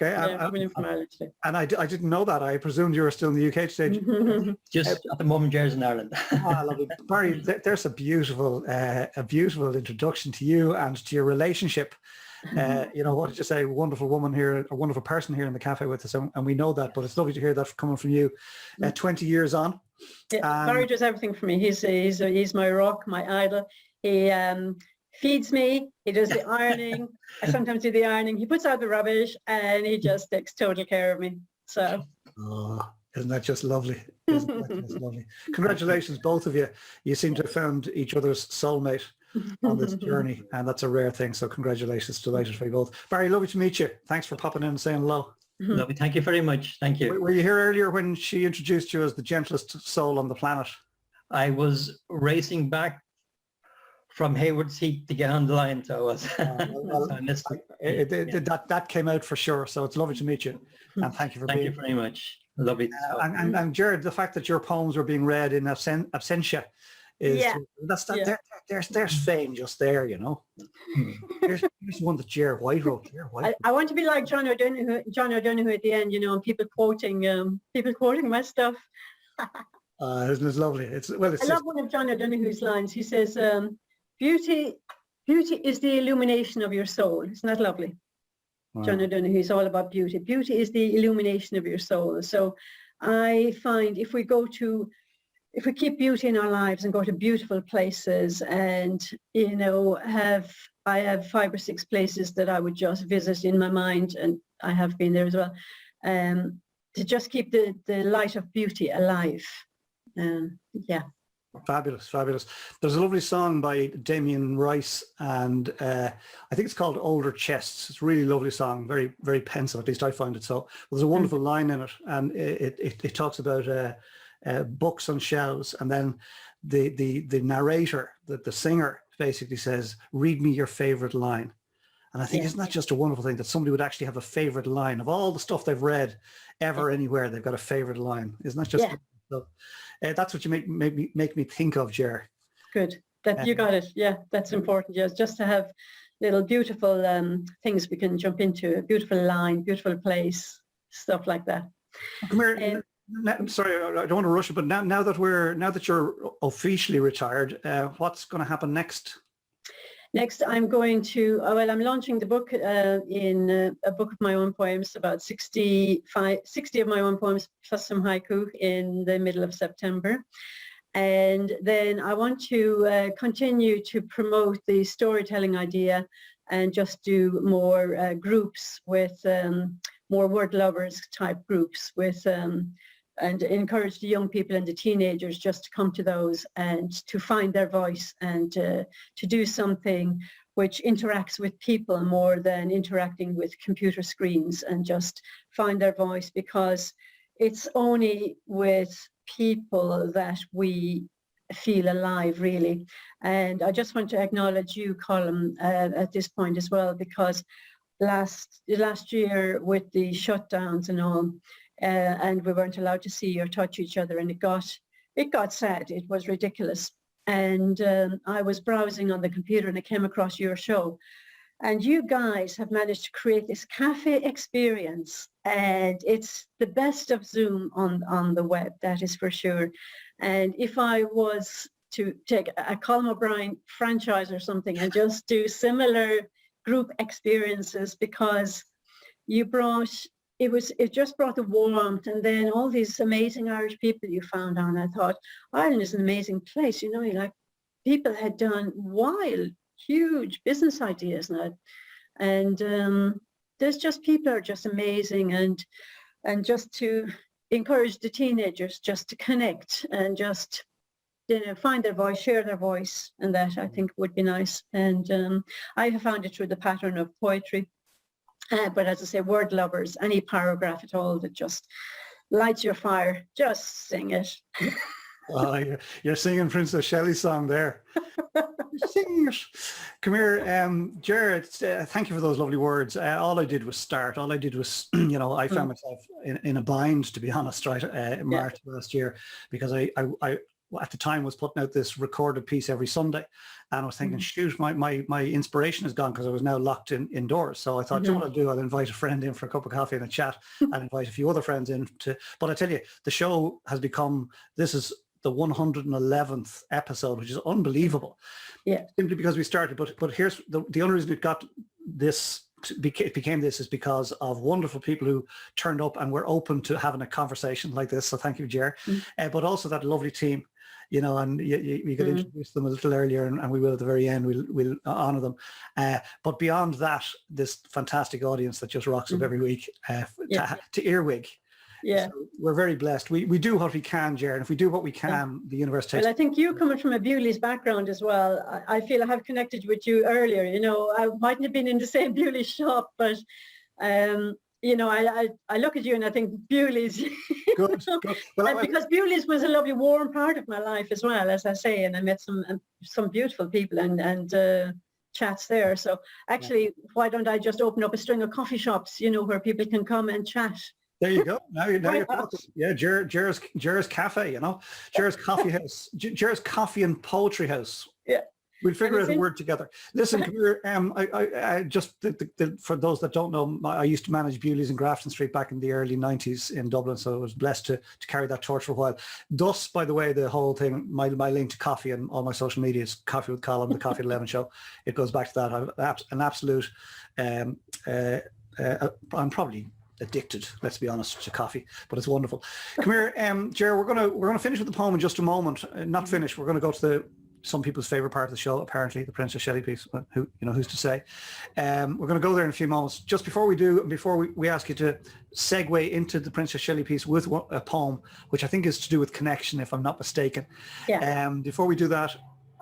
Okay, Yeah, coming in from Ireland today. and I didn't know that. I presumed you were still in the UK today. Just at the moment, Gers in Ireland. Lovely. Barry, there's a beautiful introduction to you and to your relationship. You know, what did you say? Wonderful woman here, a wonderful person here in the cafe with us, and we know that. But it's lovely to hear that coming from you. 20 years on. Yeah, Barry does everything for me. He's my rock, my idol. He feeds me. He does the ironing. I sometimes do the ironing. He puts out the rubbish, and he just takes total care of me. So. Oh, isn't that just lovely? Isn't that just lovely? Congratulations, both of you. You seem to have found each other's soulmate on this journey, and that's a rare thing. So congratulations, delighted for you both. Barry, lovely to meet you. Thanks for popping in and saying hello. Lovely. Thank you very much. Thank you. Were you here earlier when she introduced you as the gentlest soul on the planet? I was racing back from Hayward's Heath to get on the line, so I was. So I missed it. That came out for sure. So it's lovely to meet you, and thank you for being. Thank you very much. Lovely. And Jared, the fact that your poems were being read in absentia is there's fame just there, you know. Here's one that Ger White wrote. I want to be like John O'Donoghue at the end, you know, and people quoting my stuff. Isn't it lovely? I love one of John O'Donoghue's lines. He says, beauty is the illumination of your soul. Isn't that lovely? Wow. John O'Donoghue is all about beauty. Beauty is the illumination of your soul. So I find if we keep beauty in our lives and go to beautiful places, and, you know, I have 5 or 6 places that I would just visit in my mind, and I have been there as well, to just keep the light of beauty alive. Yeah. Fabulous. There's a lovely song by Damien Rice, and I think it's called Older Chests. It's a really lovely song, very, very pensive, at least I find it so. There's a wonderful line in it, and it talks about books on shelves, and then the narrator, the singer, basically says, read me your favorite line. And I think, isn't that just a wonderful thing that somebody would actually have a favorite line of all the stuff they've read ever anywhere? They've got a favorite line. Isn't that just so, that's what you make me think of, Ger. Good. That you got it. Yeah, that's important. Yes, just to have little beautiful things we can jump into, a beautiful line, beautiful place, stuff like that. Come here. I'm sorry, I don't want to rush it, but now that you're officially retired, what's going to happen next? Next, I'm going to, I'm launching the book in a book of my own poems, about 60 of my own poems, plus some haiku in the middle of September. And then I want to continue to promote the storytelling idea and just do more groups with more word lovers type groups with and encourage the young people and the teenagers just to come to those and to find their voice and to do something which interacts with people more than interacting with computer screens, and just find their voice, because it's only with people that we feel alive, really. And I just want to acknowledge you, Colin, at this point as well, because last year with the shutdowns and all, and we weren't allowed to see or touch each other, and it got sad. It was ridiculous. And I was browsing on the computer and I came across your show, and you guys have managed to create this cafe experience, and it's the best of Zoom on the web, that is for sure. And if I was to take a Colin O'Brien franchise or something and just do similar group experiences, because it just brought the warmth, and then all these amazing Irish people you found on. I thought, Ireland is an amazing place, you know, like people had done wild, huge business ideas now. And there's just, people are just amazing, and just to encourage the teenagers just to connect and just, you know, find their voice, share their voice, and that I think would be nice. And I have found it through the pattern of poetry. But as I say, word lovers, any paragraph at all that just lights your fire, just sing it. Well, you're singing Princess Shelley's song there. Sing it. Come here, Jared, thank you for those lovely words. All I did was start. All I did was, you know, I found myself in a bind, to be honest, right, March last year, because I at the time was putting out this recorded piece every Sunday, and I was thinking, shoot, my inspiration is gone because I was now locked indoors. So I thought, you know what I'll do? I'll invite a friend in for a cup of coffee and a chat, and invite a few other friends in to. But I tell you, the show has become. This is the 111th episode, which is unbelievable. Yeah. Simply because we started. But here's the only reason it got this. It became this is because of wonderful people who turned up and were open to having a conversation like this. So thank you, Ger. But also that lovely team, you know, and you could introduce them a little earlier, and we will at the very end. We'll honour them. But beyond that, this fantastic audience that just rocks up every week to Earwig. Yeah, so we're very blessed. We do what we can, Ger, and if we do what we can, the universe takes. Well, I think you coming from a Bewley's background as well, I feel I have connected with you earlier. You know, I mightn't have been in the same Bewley shop, but you know, I look at you and I think Bewley's. Good. Well, because Bewley's was a lovely warm part of my life as well, as I say, and I met some beautiful people and chats there. So actually, why don't I just open up a string of coffee shops, you know, where people can come and chat. There you go. Now you're talking. Yeah, Gers Cafe, you know, Gers Coffee House, Gers Coffee and Poetry House. Yeah, we'll figure out a word together. Listen, come here. I just for those that don't know, I used to manage Bewley's in Grafton Street back in the early '90s in Dublin, so I was blessed to carry that torch for a while. Thus, by the way, the whole thing, my link to coffee and all my social media is Coffee with Colin, the Coffee at 11 show. It goes back to that. I'm an absolute. I'm probably addicted, let's be honest, to coffee, but it's wonderful. Come here, Ger, we're gonna finish with the poem in just a moment. Not finish. We're gonna go to some people's favorite part of the show, apparently, the Princess Shelley piece. Who's to say? We're gonna go there in a few moments. Just before we do, before we ask you to segue into the Princess Shelley piece with a poem, which I think is to do with connection, if I'm not mistaken. Yeah. Before we do that,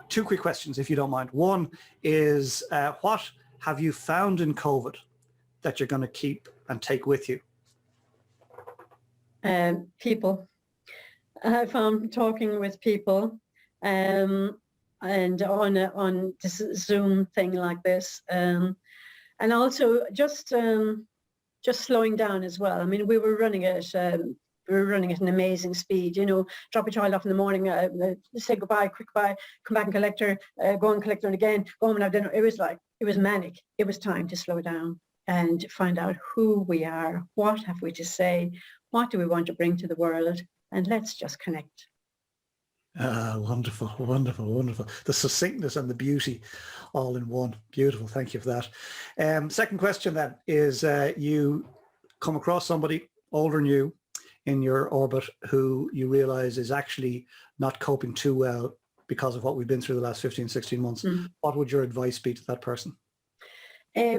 two quick questions, if you don't mind. One is, what have you found in COVID that you're going to keep and take with you? People. I found talking with people and on this Zoom thing like this, and also just slowing down as well. I mean, we were running at an amazing speed. You know, drop a child off in the morning, say goodbye, quick bye, come back and collect her, go and collect her again, go home and have dinner. It was manic. It was time to slow down and find out who we are, what have we to say, what do we want to bring to the world, and let's just connect. Wonderful, wonderful, wonderful. The succinctness and the beauty all in one. Beautiful, thank you for that. Second question then is, you come across somebody older than you in your orbit who you realize is actually not coping too well because of what we've been through the last 15, 16 months. What would your advice be to that person?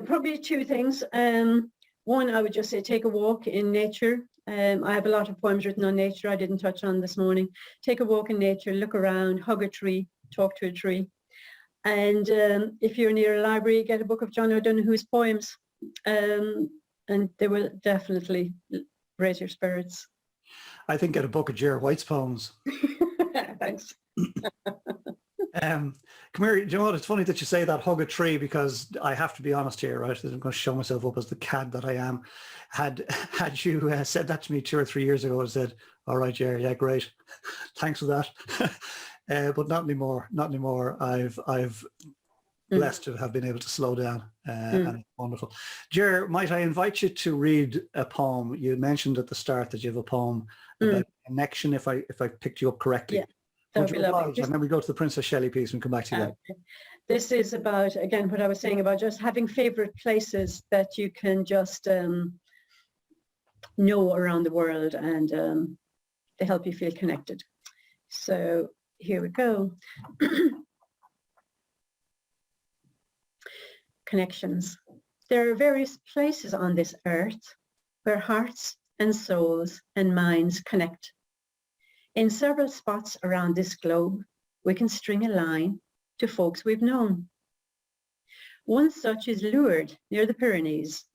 Probably two things. One, I would just say take a walk in nature. I have a lot of poems written on nature I didn't touch on this morning. Take a walk in nature, look around, hug a tree, talk to a tree. And if you're near a library, get a book of John O'Donoghue's poems, and they will definitely raise your spirits. I think get a book of Ger White's poems. Thanks. Come here, you know what, it's funny that you say that, hug a tree, because I have to be honest here, right? I'm going to show myself up as the cad that I am. Had you said that to me 2 or 3 years ago, I said, all right, Ger, yeah, great. Thanks for that. But not anymore, not anymore. I've blessed to have been able to slow down, and it's wonderful. Ger, might I invite you to read a poem? You mentioned at the start that you have a poem about connection, if I picked you up correctly. Yeah. That would be lovely. And then we go to the Princess Shelley piece and come back to you. Okay. This is about, again, what I was saying about just having favorite places that you can just know around the world, and they help you feel connected. So here we go. Connections. There are various places on this earth where hearts and souls and minds connect. In several spots around this globe, we can string a line to folks we've known. One such is Lourdes near the Pyrenees,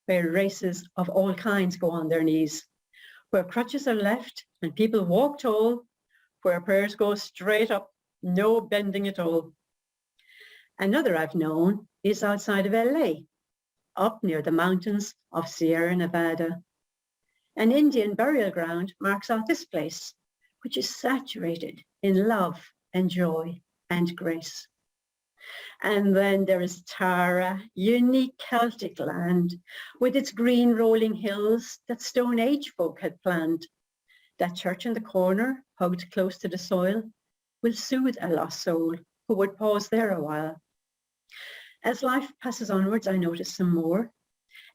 where races of all kinds go on their knees, where crutches are left and people walk tall, where prayers go straight up, no bending at all. Another I've known is outside of LA, up near the mountains of Sierra Nevada. An Indian burial ground marks out this place, which is saturated in love and joy and grace. And then there is Tara, unique Celtic land, with its green rolling hills that Stone Age folk had planned. That church in the corner, hugged close to the soil, will soothe a lost soul who would pause there a while. As life passes onwards, I notice some more.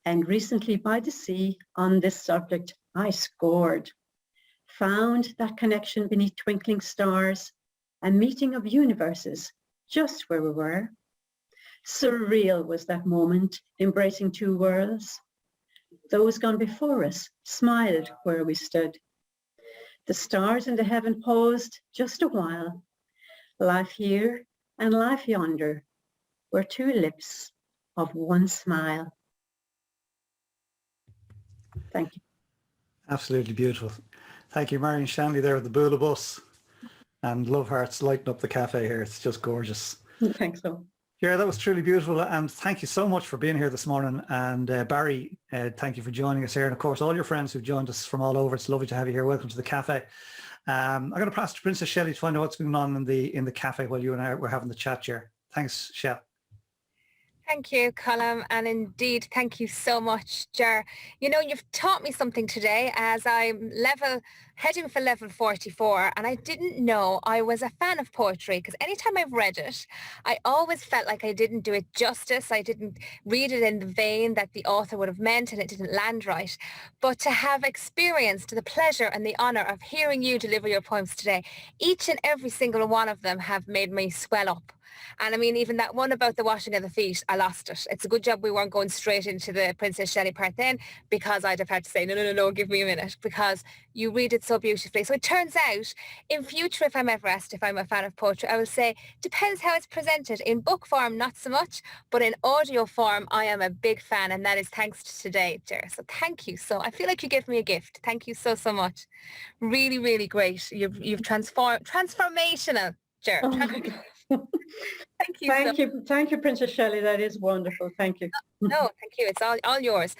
And recently by the sea, on this subject, I scored. Found that connection beneath twinkling stars, a meeting of universes, just where we were. Surreal was that moment, embracing two worlds. Those gone before us smiled where we stood. The stars in the heaven paused just a while. Life here and life yonder were two lips of one smile. Thank you. Absolutely beautiful. Thank you, Marion Shanley there with the Bula Bus. And Love Hearts lighting up the cafe here. It's just gorgeous. Thanks so. Yeah, that was truly beautiful. And thank you so much for being here this morning. And Barry, thank you for joining us here. And of course, all your friends who've joined us from all over. It's lovely to have you here. Welcome to the cafe. I'm going to pass to Princess Shelley to find out what's going on in the cafe while you and I were having the chat here. Thanks, Shell. Thank you, Colm, and indeed, thank you so much, Ger. You know, you've taught me something today as I'm heading for level 44, and I didn't know I was a fan of poetry, because anytime I've read it, I always felt like I didn't do it justice. I didn't read it in the vein that the author would have meant, and it didn't land right. But to have experienced the pleasure and the honour of hearing you deliver your poems today, each and every single one of them have made me swell up. And I mean, even that one about the washing of the feet, I lost it. It's a good job we weren't going straight into the Princess Shelley part then, because I'd have had to say, no, give me a minute, because you read it so beautifully. So it turns out, in future, if I'm ever asked if I'm a fan of poetry, I will say, depends how it's presented. In book form, not so much, but in audio form, I am a big fan, and that is thanks to today, Ger. So thank you. So I feel like you gave me a gift. Thank you so, so much. Really, really great. You've transformational, Ger. Oh my God. Thank you. Thank you, Princess Shelley. That is wonderful. Thank you. No, thank you. It's all yours.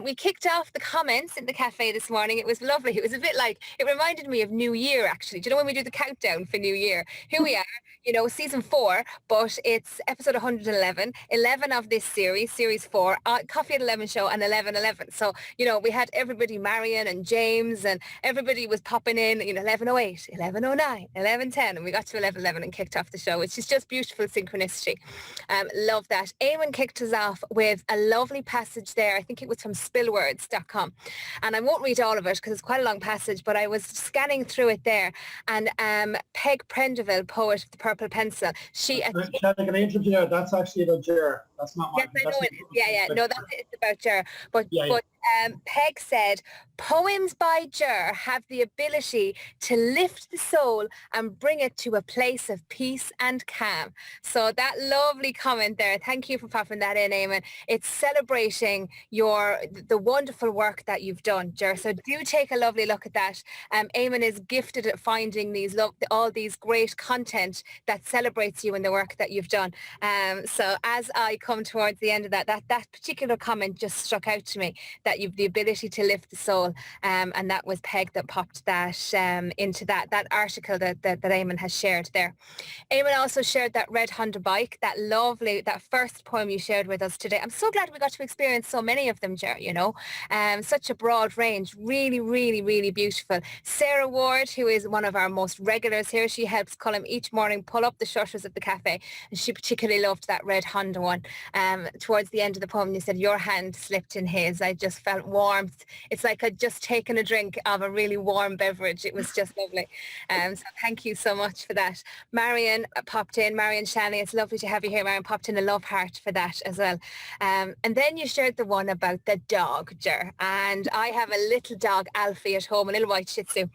We kicked off the comments in the cafe this morning. It was lovely. It was a bit like, it reminded me of New Year, actually. Do you know when we do the countdown for New Year? Here we are, you know, season 4, but it's episode 111, 11 of this series 4, Coffee at 11 show, and 11:11. So, you know, we had everybody, Marion and James, and everybody was popping in, you know, 11:08, 11:09, 11:10, and we got to 11:11 and kicked off the show, which is just beautiful synchronicity. Love that. Eamon kicked us off with a lovely passage there. I think it was from spillwords.com, and I won't read all of it because it's quite a long passage, but I was scanning through it there, and Peg Prendeville, poet of the Purple Pencil, she Can I interrupt you? That's actually about Ger. That's not mine. Yes, I know it is. Yeah. No, that's it. It's about Ger. But Peg said, poems by Ger have the ability to lift the soul and bring it to a place of peace and calm. So that lovely comment there. Thank you for popping that in, Eamon. It's celebrating the wonderful work that you've done, Ger. So do take a lovely look at that. Eamon is gifted at finding all these great content that celebrates you and the work that you've done. So as I come towards the end of that particular comment just struck out to me, that you've the ability to lift the soul, and that was Peg that popped that into that article that Eamon has shared there. Eamon also shared that Red Honda bike, that first poem you shared with us today. I'm so glad we got to experience so many of them, Ger, you know, such a broad range, really, really, really beautiful. Sarah Ward, who is one of our most regulars here, she helps Colm each morning pull up the shutters of the cafe, and she particularly loved that Red Honda one. Towards the end of the poem, you said your hand slipped in his. I just felt warmth. It's like I'd just taken a drink of a really warm beverage. It was just lovely. So thank you so much for that. Marion popped in. Marion Shanley, it's lovely to have you here. Marion popped in a love heart for that as well. And then you shared the one about the dog, Ger. And I have a little dog, Alfie, at home, a little white Shih Tzu.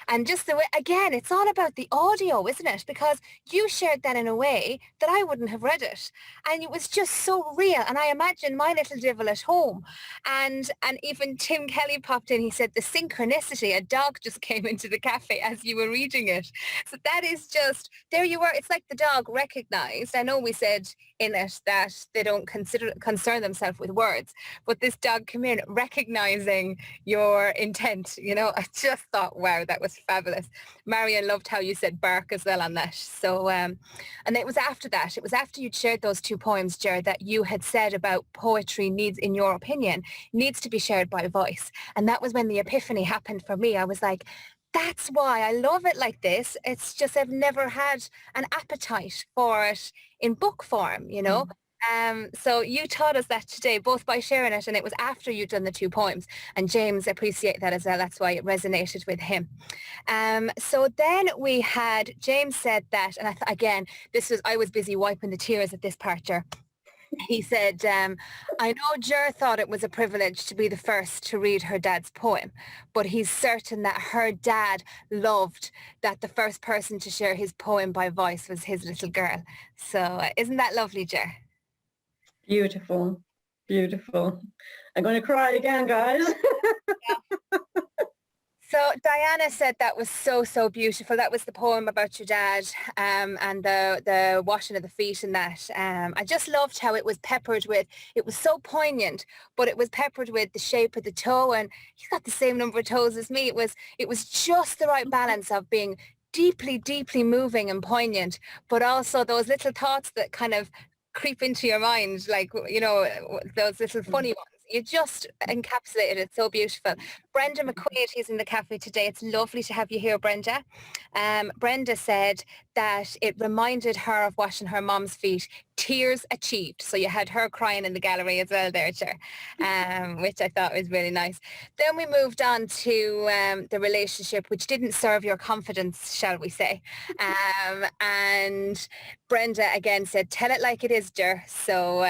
And just the way, again, it's all about the audio, isn't it? Because you shared that in a way that I wouldn't have read it. And it was just so real. And I imagine my little devil at home. And even Tim Kelly popped in. He said the synchronicity, a dog just came into the cafe as you were reading it. So that is just, there you were. It's like the dog recognized, I know we said in it that they don't concern themselves with words, but this dog came in recognizing your intent, you know. I just thought, wow, that was fabulous. Marion loved how you said bark as well on that. So, and it was after that, it was after you'd shared those 2 poems, Ger, that you had said about poetry needs, in your opinion, needs to be shared by voice. And that was when the epiphany happened for me. I was like, that's why I love it like this. It's just I've never had an appetite for it in book form, you know. So you taught us that today, both by sharing it, and it was after you'd done the 2 poems. And James appreciated that as well. That's why it resonated with him. So then we had, James said that, and again, I was busy wiping the tears at this part, Ger. He said, I know Ger thought it was a privilege to be the first to read her dad's poem, but he's certain that her dad loved that the first person to share his poem by voice was his little girl. So isn't that lovely, Ger? Beautiful, beautiful. I'm going to cry again, guys. So Diana said that was so, so beautiful. That was the poem about your dad and the washing of the feet and that. I just loved how it was peppered with, it was so poignant, but it was peppered with the shape of the toe, and he's got the same number of toes as me. It was just the right balance of being deeply, deeply moving and poignant, but also those little thoughts that kind of creep into your mind, like, you know, those little funny ones. You just encapsulated it so beautiful. Brenda McQuaid is in the cafe today. It's lovely to have you here, Brenda. Brenda said that it reminded her of washing her mom's feet. Tears achieved. So you had her crying in the gallery as well there, Ger, which I thought was really nice. Then we moved on to the relationship which didn't serve your confidence, shall we say. And Brenda again said, tell it like it is, Ger. So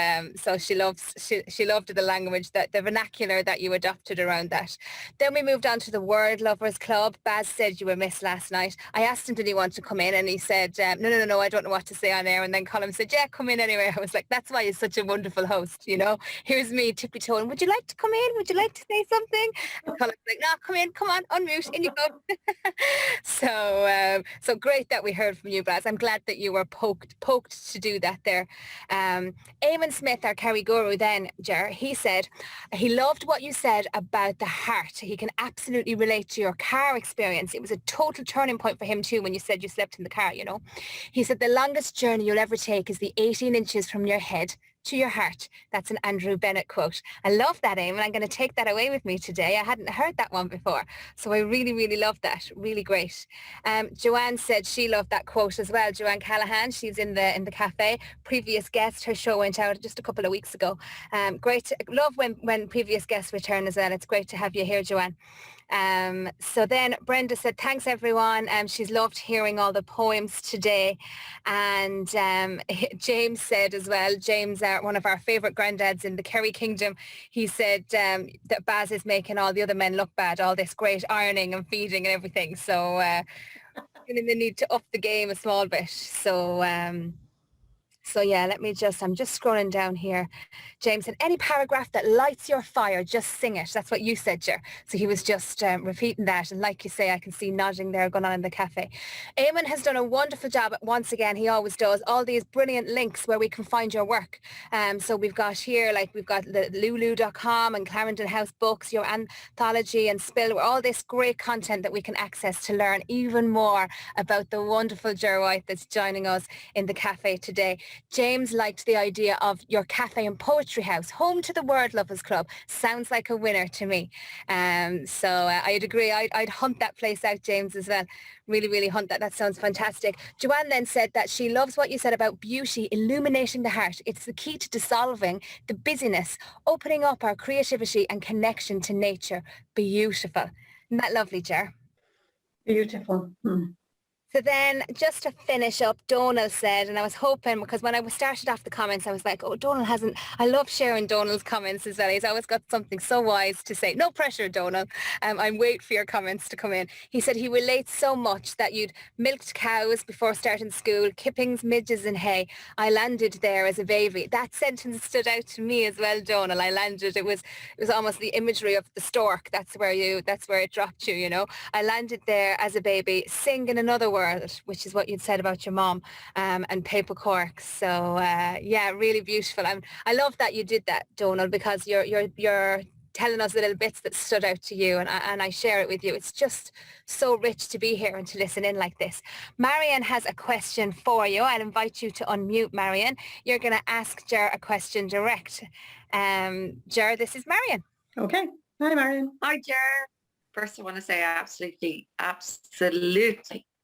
she loved the language, that the vernacular that you adopted around that. Then we moved on to the Word Lovers Club. Baz said you were missed last night. I asked him, did he want to come in? And he said, no, I don't know what to say on air. And then Colin said, yeah, come in anyway. I was like, that's why he's such a wonderful host, you know. Here's me tippy-toeing, would you like to come in? Would you like to say something? And Colin's like, no, come in, come on, unmute, in you go. So great that we heard from you, Baz. I'm glad that you were poked to do that there. Eamon Smith, our Kerry guru then, Ger, he said he loved what you said about the heart. He can absolutely relate to your car experience. It was a total turning point for him too when you said you slept in the car, you know. He said the longest journey you'll ever take is the 18 inches from your head to your heart. That's an Andrew Bennett quote. I love that, Eamon. I'm going to take that away with me today. I hadn't heard that one before. So I really, really love that. Really great. Joanne said she loved that quote as well. Joanne Callahan, she's in the cafe. Previous guest, her show went out just a couple of weeks ago. Great. Love when previous guests return as well. It's great to have you here, Joanne. So then Brenda said, thanks everyone. She's loved hearing all the poems today. And James said as well, James, one of our favourite granddads in the Kerry Kingdom, he said that Baz is making all the other men look bad, all this great ironing and feeding and everything. So they need to up the game a small bit. So yeah, I'm just scrolling down here. James said, any paragraph that lights your fire, just sing it. That's what you said, Ger. So he was just repeating that. And like you say, I can see nodding there going on in the cafe. Eamon has done a wonderful job. Once again, he always does. All these brilliant links where we can find your work. So we've got here, we've got the lulu.com and Clarendon House Books, your anthology and Spill, all this great content that we can access to learn even more about the wonderful Ger White that's joining us in the cafe today. James liked the idea of your cafe and poetry house, home to the Word Lovers Club. Sounds like a winner to me. So I'd agree. I'd hunt that place out, James, as well. Really, really hunt that. That sounds fantastic. Joanne then said that she loves what you said about beauty illuminating the heart. It's the key to dissolving the busyness, opening up our creativity and connection to nature. Beautiful. Isn't that lovely, Ger? Beautiful. So then, just to finish up, Donal said, and I was hoping, because when I started off the comments, I was like, oh, Donal hasn't, I love sharing Donal's comments as well. He's always got something so wise to say. No pressure, Donal. I'm waiting for your comments to come in. He said he relates so much that you'd milked cows before starting school, kippings, midges and hay. I landed there as a baby. That sentence stood out to me as well, Donal. I landed, it was almost the imagery of the stork. That's where it dropped you, you know. I landed there as a baby, sing in another word. world, which is what you'd said about your mom, and paper corks. So yeah, really beautiful. I love that you did that, Donal, because you're telling us the little bits that stood out to you, and I share it with you. It's just so rich to be here and to listen in like this. Marion has a question for you. I'll invite you to unmute, Marion. You're going to ask Ger a question direct. Ger, this is Marion. Okay. Hi, Marion. Hi, Ger. First, I want to say I absolutely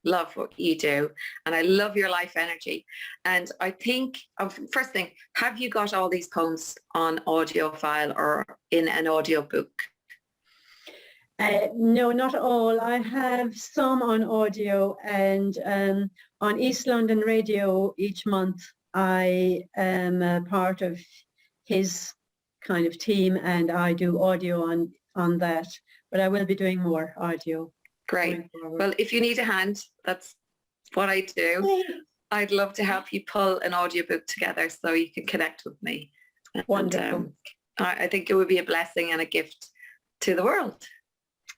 love what you do, and I love your life energy. And I think, first thing, have you got all these poems on audio file or in an audio book? No, not all. I have some on audio, and on East London Radio each month I am a part of his kind of team, and I do audio on that, but I will be doing more audio. Great. Well, if you need a hand, that's what I do. I'd love to help you pull an audiobook together so you can connect with me. Wonderful. And, I think it would be a blessing and a gift to the world.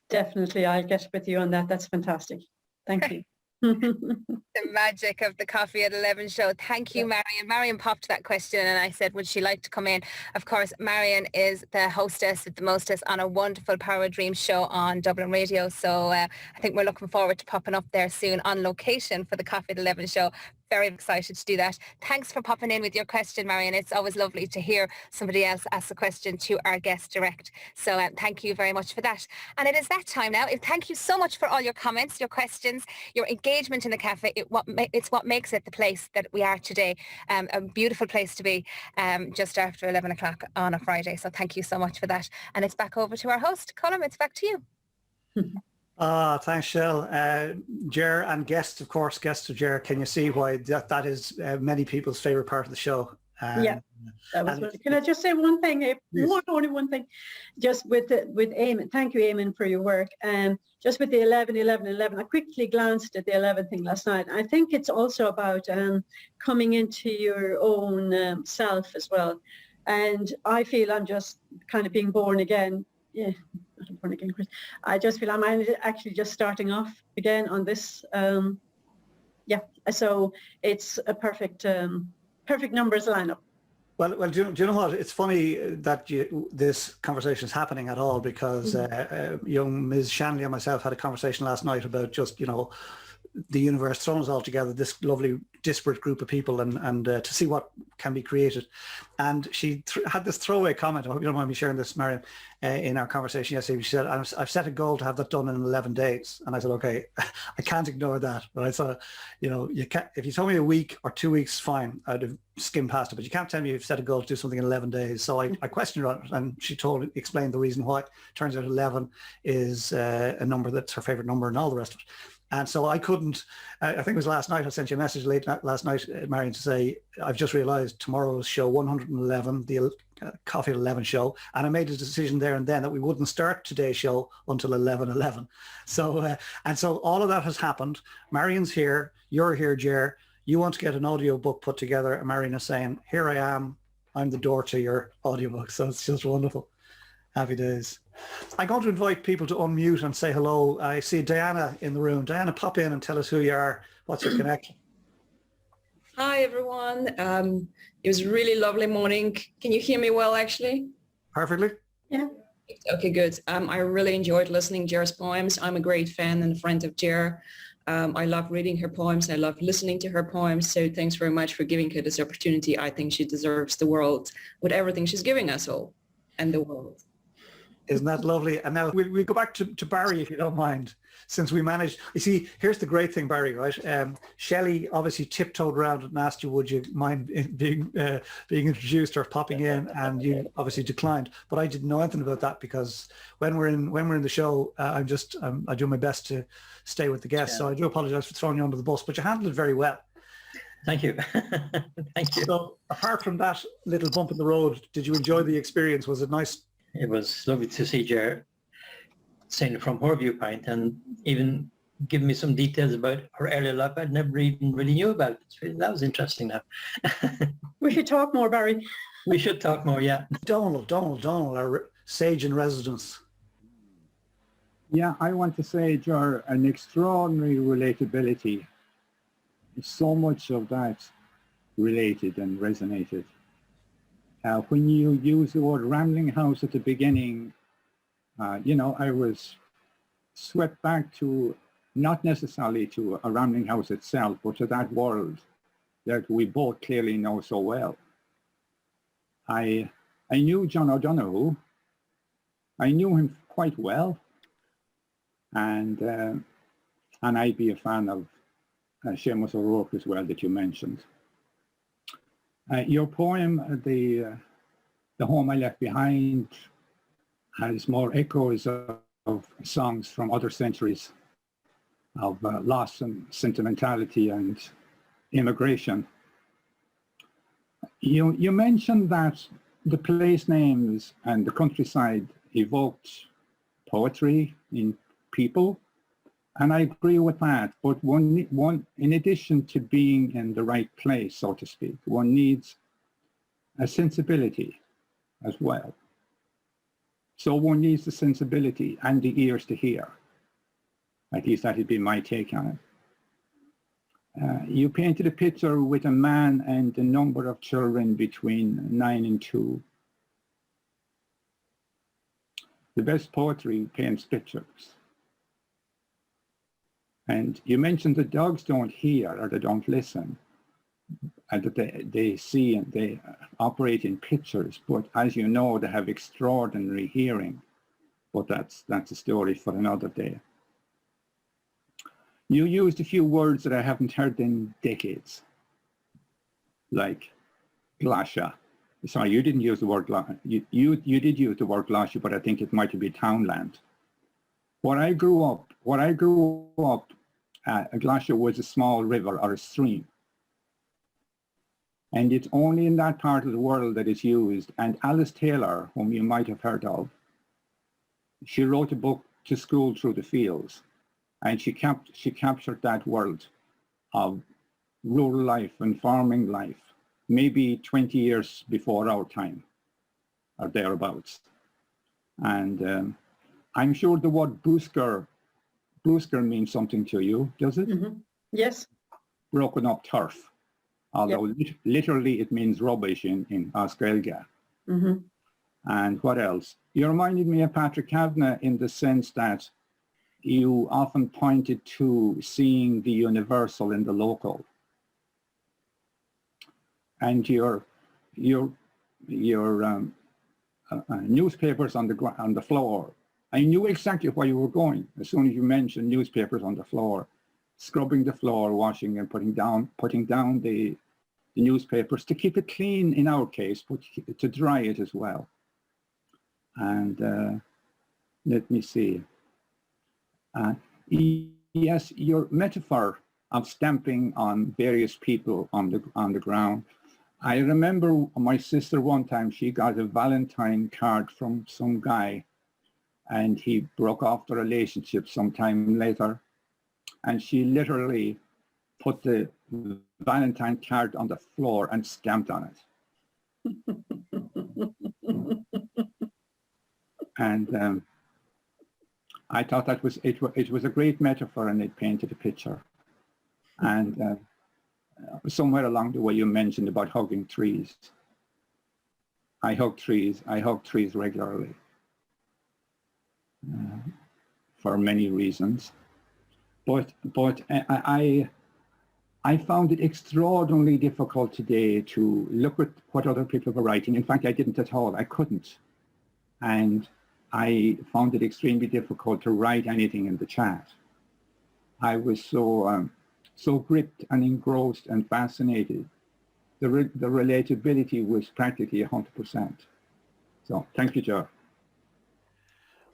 Definitely. I'll get with you on that. That's fantastic. Thank you. The magic of the Coffee at 11 show. Thank you, Marion. Marion popped that question and I said, would she like to come in? Of course, Marion is the hostess with the mostest on a wonderful Power Dreams show on Dublin Radio. So I think we're looking forward to popping up there soon on location for the Coffee at 11 show. Very excited to do that. Thanks for popping in with your question, Marion. It's always lovely to hear somebody else ask a question to our guest direct. So thank you very much for that. And it is that time now. Thank you so much for all your comments, your questions, your engagement in the cafe. It's what makes it the place that we are today. A beautiful place to be just after 11 o'clock on a Friday. So thank you so much for that. And it's back over to our host. Colm, it's back to you. Thanks, Shell. Ger and guests, of course, guests of Ger. Can you see why that is many people's favourite part of the show? Yeah. Can I just say one thing? Only one thing. Just with Eamon. Thank you, Eamon, for your work. Just with the 11, 11, 11. I quickly glanced at the 11 thing last night. I think it's also about coming into your own self as well. And I feel I'm just kind of being born again. Yeah. Not born again, Chris. I just feel I'm actually just starting off again on this. Yeah, so it's a perfect numbers lineup. Well, do you know what? It's funny that this conversation is happening at all because young Ms. Shanley and myself had a conversation last night about just, the universe thrown us all together, this lovely disparate group of people and to see what can be created. And she had this throwaway comment, I hope you don't mind me sharing this, Marion, in our conversation yesterday. She said, I've set a goal to have that done in 11 days. And I said, okay, I can't ignore that. But I thought, you can't, if you told me a week or 2 weeks, fine, I'd have skimmed past it. But you can't tell me you've set a goal to do something in 11 days. So I questioned her on it, and she explained the reason why. Turns out 11 is a number that's her favorite number and all the rest of it. And so I couldn't, I think it was last night, I sent you a message late last night, Marion, to say, I've just realised tomorrow's show 111, the Coffee at 11 show, and I made a decision there and then that we wouldn't start today's show until 11:11. So, and so all of that has happened. Marion's here, you're here, Ger. You want to get an audio book put together, and Marion is saying, here I am, I'm the door to your audiobook. So it's just wonderful. Happy days. I'm going to invite people to unmute and say hello. I see Diana in the room. Diana, pop in and tell us who you are. What's your connection? Hi, everyone. It was a really lovely morning. Can you hear me well, actually? Perfectly. Yeah. Okay, good. I really enjoyed listening to Ger's poems. I'm a great fan and a friend of Ger. I love reading her poems. I love listening to her poems. So thanks very much for giving her this opportunity. I think she deserves the world with everything she's giving us all and the world. Isn't that lovely? And now we'll go back to Barry, if you don't mind, since we managed. You see, here's the great thing, Barry, right? Shelley obviously tiptoed around and asked you, would you mind being introduced or popping in? And you obviously declined. But I didn't know anything about that because when we're in the show, I do my best to stay with the guests. Yeah. So I do apologize for throwing you under the bus, but you handled it very well. Thank you. Thank you. So apart from that little bump in the road, did you enjoy the experience? Was it nice? It was lovely to see Ger saying from her viewpoint and even giving me some details about her earlier life I'd never even really knew about. That was interesting now. We should talk more, Barry. We should talk more, yeah. Donal, our sage in residence. Yeah, I want to say, Ger, an extraordinary relatability so much of that related and resonated. When you use the word rambling house at the beginning, you know, I was swept back to, not necessarily to a rambling house itself, but to that world that we both clearly know so well. I knew John O'Donoghue. I knew him quite well, and I'd be a fan of Seamus O'Rourke as well, that you mentioned. Your poem, the Home I Left Behind, has more echoes of songs from other centuries of loss and sentimentality and immigration. You mentioned that the place names and the countryside evoked poetry in people, and I agree with that. But one, in addition to being in the right place, so to speak, one needs a sensibility as well. So one needs the sensibility and the ears to hear. At least that would be my take on it. You painted a picture with a man and a number of children between 9 and 2. The best poetry paints pictures. And you mentioned the dogs don't hear or they don't listen, and that they see and they operate in pictures, but as you know, they have extraordinary hearing. But that's a story for another day. You used a few words that I haven't heard in decades, like Glasha. Sorry, you didn't use the word Glasha. You did use the word Glasha, but I think it might be townland. Where I grew up, Glasha was a small river or a stream. And it's only in that part of the world that it's used. And Alice Taylor, whom you might have heard of, she wrote a book, To School Through the Fields. And she captured that world of rural life and farming life, maybe 20 years before our time, or thereabouts. And I'm sure the word busker means something to you, does it? Mm-hmm. Yes. Broken up turf, although literally it means rubbish in Oscailga. Mm-hmm. And what else? You reminded me of Patrick Kavanagh in the sense that you often pointed to seeing the universal in the local. And your newspapers on the floor. I knew exactly where you were going as soon as you mentioned newspapers on the floor, scrubbing the floor, washing and putting down the newspapers to keep it clean in our case, but to dry it as well. And let me see. Yes, your metaphor of stamping on various people on the ground. I remember my sister one time, she got a Valentine card from some guy and he broke off the relationship sometime later. And she literally put the Valentine card on the floor and stamped on it. And I thought that it was a great metaphor, and it painted a picture. And somewhere along the way you mentioned about hugging trees. I hug trees regularly for many reasons. But I found it extraordinarily difficult today to look at what other people were writing. In fact, I didn't at all. I couldn't. And I found it extremely difficult to write anything in the chat. I was so gripped and engrossed and fascinated. The relatability was practically 100%. So thank you, Ger.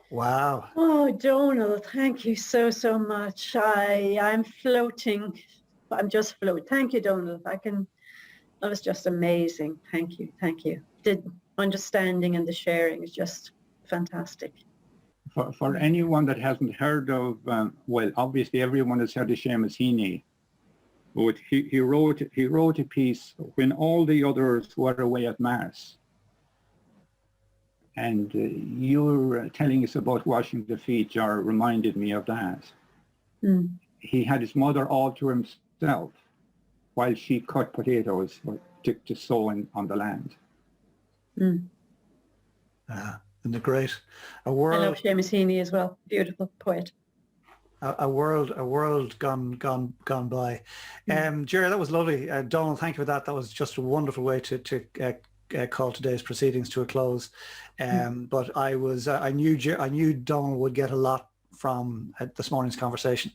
Wow. Oh, Donald, thank you so much. I'm floating. I'm just floating. Thank you, Donald. That was just amazing. Thank you. The understanding and the sharing is just fantastic. For anyone that hasn't heard of, well, obviously everyone has heard of Seamus Heaney, but he wrote a piece when all the others were away at Mass. And you're telling us about washing the feet, Ger, reminded me of that. Mm. He had his mother all to himself, while she cut potatoes to sow on the land. Mm. Isn't it great? A I world, love Seamus Heaney as well. Beautiful poet. a world gone by. Ger, that was lovely. Donald, thank you for that. That was just a wonderful way to call today's proceedings to a close. But I knew Donald would get a lot from this morning's conversation,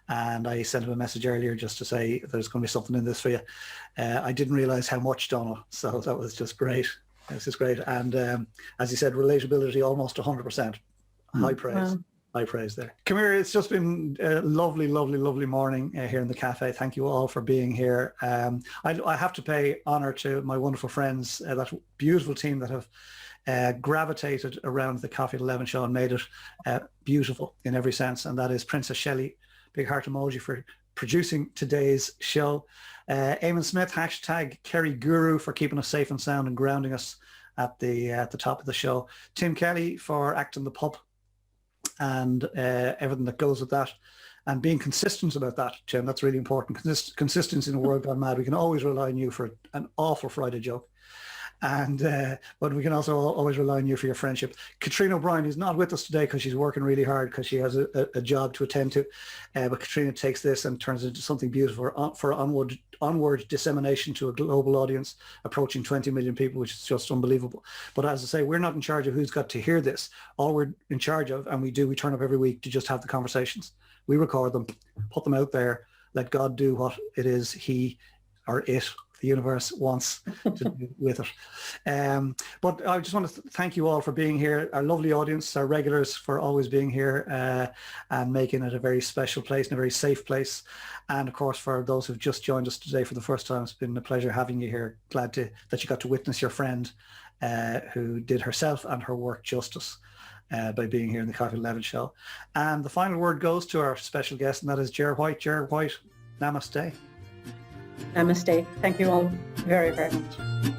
and I sent him a message earlier just to say there's going to be something in this for you. I didn't realize how much, Donald, so that was just great. This is great. And as you said, relatability almost 100%. High praise. Wow. High praise there. Come here. It's just been a lovely, lovely, lovely morning here in the cafe. Thank you all for being here. I have to pay honour to my wonderful friends, that beautiful team that have gravitated around the Coffee at 11 show and made it beautiful in every sense. And that is Princess Shelley, big heart emoji, for producing today's show. Eamon Smith, hashtag Kerry Guru, for keeping us safe and sound and grounding us at the top of the show. Tim Kelly for acting the pup and everything that goes with that, and being consistent about that, Tim. That's really important. Consistency in a world gone mad. We can always rely on you for an awful Friday joke. And but we can also always rely on you for your friendship. Katrina O'Brien is not with us today because she's working really hard because she has a job to attend to. But Katrina takes this and turns it into something beautiful for onward dissemination to a global audience approaching 20 million people, which is just unbelievable. But as I say, we're not in charge of who's got to hear this. All we're in charge of, and we turn up every week to just have the conversations. We record them, put them out there, let God do what it is he or it, the universe, wants to do with it. But I just want to thank you all for being here, our lovely audience, our regulars, for always being here and making it a very special place and a very safe place. And of course, for those who've just joined us today for the first time, it's been a pleasure having you here. Glad that you got to witness your friend who did herself and her work justice by being here in the Coffee at 11 show. And the final word goes to our special guest, and that is Ger White. Ger White, namaste. Namaste. Thank you all very, very much.